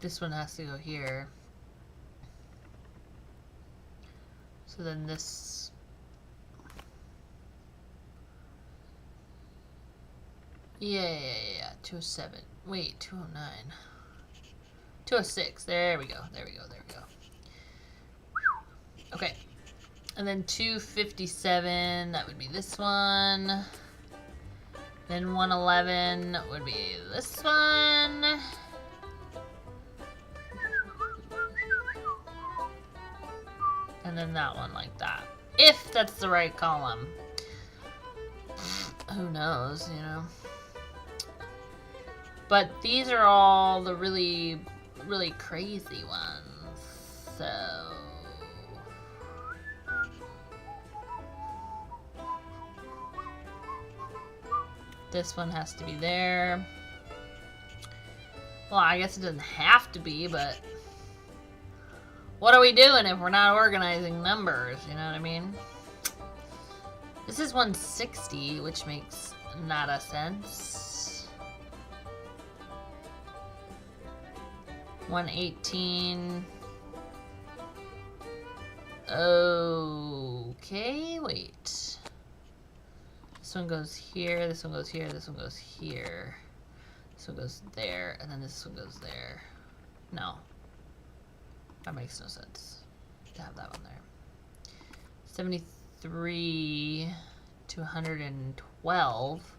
this one has to go here. So then this, yeah, 207. Wait, 209. 206. There we go. Okay. And then 257, that would be this one. Then 111 would be this one. And then that one like that. If that's the right column. Who knows, you know. But these are all the really, really crazy ones. So this one has to be there. Well, I guess it doesn't have to be, but what are we doing if we're not organizing numbers? You know what I mean? This is 160, which makes not a sense. 118. Okay, wait. This one goes here, this one goes here, this one goes here. This one goes there, and then this one goes there. No. That makes no sense to have that one there. 73 to 112.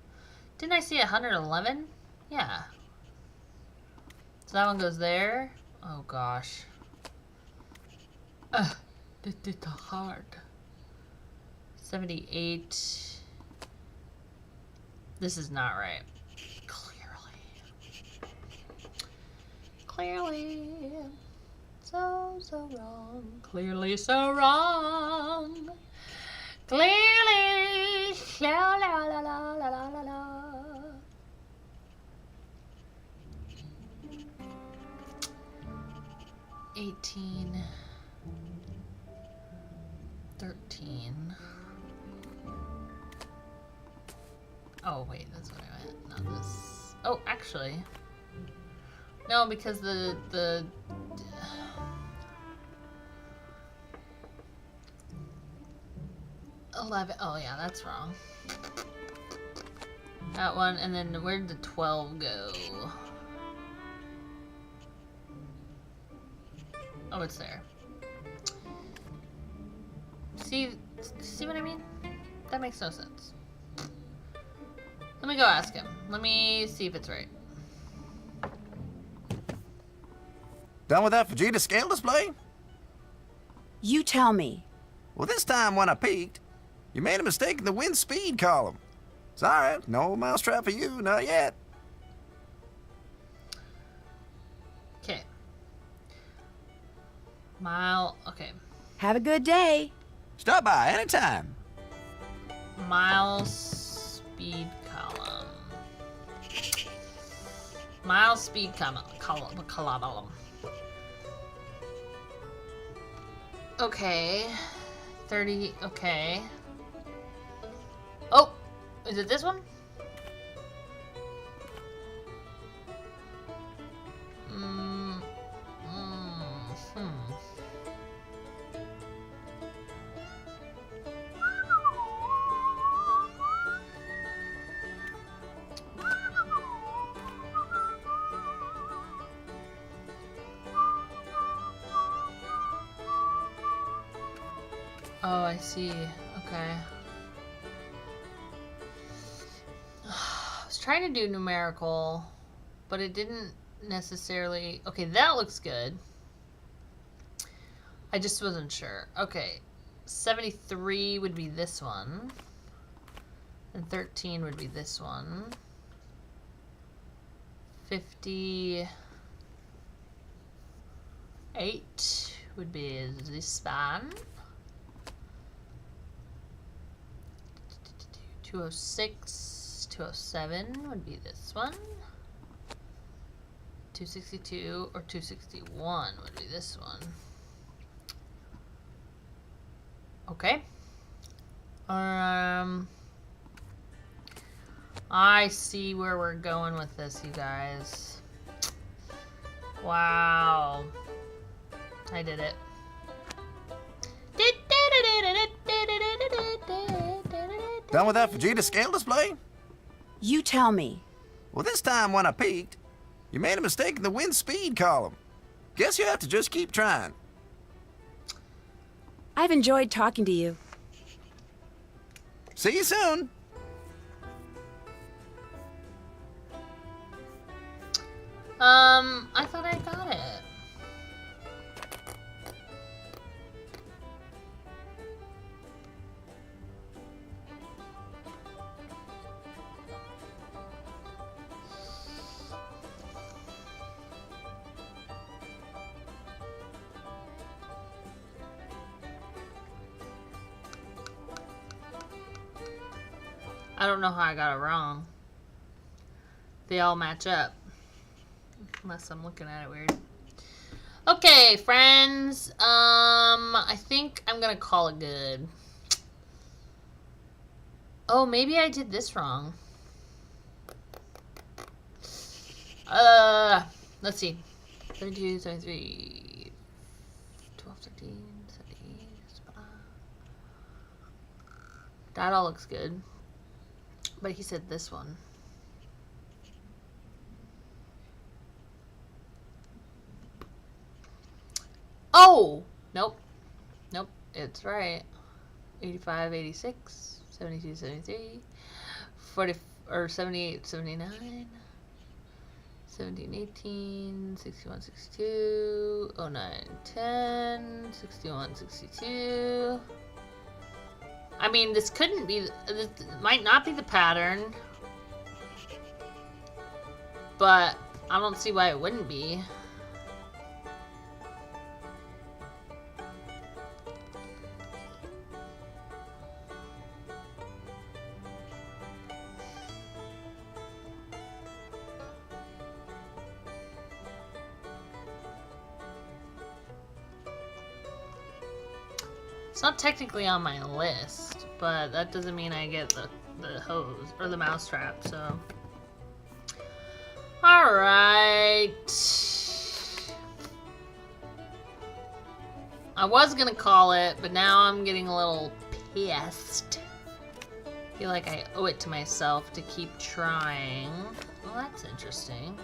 Didn't I see 111? Yeah. So that one goes there. Oh gosh. This is hard. 78. This is not right. Clearly. So wrong. Clearly so wrong. Clearly. La la la la la la la. $18. 13. Oh wait, that's what I meant. Not this. Oh, actually. No, because the 11. Oh yeah, that's wrong. That one, and then where did the 12 go? Oh, it's there. See what I mean? That makes no sense. Let me go ask him. Let me see if it's right. Done with that Vegeta scale display? You tell me. Well, this time when I peeked, you made a mistake in the wind speed column. Sorry, no mousetrap for you, not yet. Okay. Okay. Have a good day. Stop by anytime. Miles speed column. Miles speed column. Okay. 30. Okay. Oh, is it this one? Oh, I see. Okay. I was trying to do numerical, but it didn't necessarily... Okay, that looks good. I just wasn't sure. Okay, 73 would be this one. And 13 would be this one. 58 would be this one. 206, 207 would be this one. 262 or 261 would be this one. Okay. I see where we're going with this, you guys. Wow. I did it. Done with that Vegeta scale display? You tell me. Well, this time when I peeked, you made a mistake in the wind speed column. Guess you have to just keep trying. I've enjoyed talking to you. See you soon. I thought I got it. I don't know how I got it wrong. They all match up. Unless I'm looking at it weird. Okay, friends. I think I'm gonna call it good. Oh, maybe I did this wrong. Let's see. 32, 73, 12, 13, 17. That all looks good. But he said this one. Oh! Nope. Nope. It's right. 85, 86, 72, 73, 40, or 78, 79, 17, 18, 61, 62, 09, 10, 61, 62. I mean, this couldn't be, this might not be the pattern, but I don't see why it wouldn't be. It's not technically on my list, but that doesn't mean I get the hose or the mousetrap, so. Alright. I was gonna call it, but now I'm getting a little pissed. I feel like I owe it to myself to keep trying. Well, that's interesting.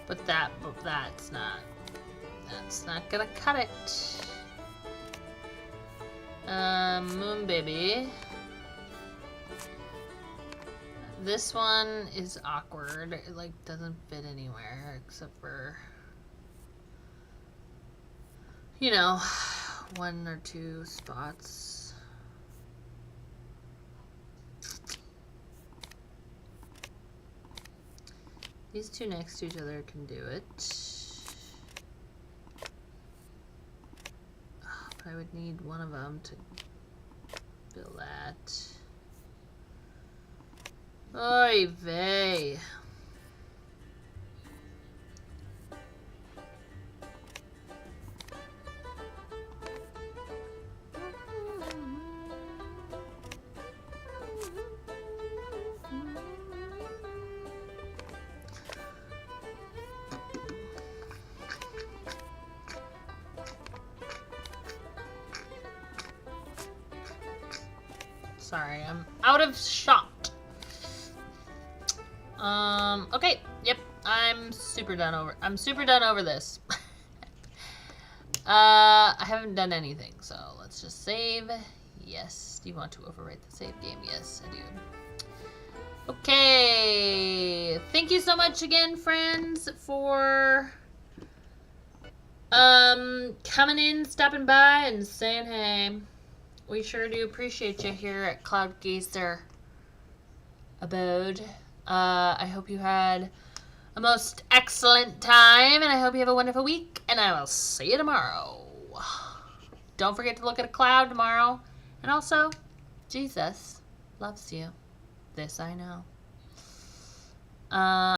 But that's not gonna cut it. Moon Baby. This one is awkward. It like doesn't fit anywhere except for, you know, 1 or 2 spots. These two next to each other can do it. I would need one of them to fill that. Oy vey. Sorry, I'm out of shot. Okay, yep, I'm super done over this. I haven't done anything, so let's just save. Yes. Do you want to overwrite the save game? Yes, I do. Okay. Thank you so much again, friends, for coming in, stopping by, and saying hey. We sure do appreciate you here at Cloud Gazer Abode. I hope you had a most excellent time, and I hope you have a wonderful week, and I will see you tomorrow. Don't forget to look at a cloud tomorrow. And also, Jesus loves you. This I know.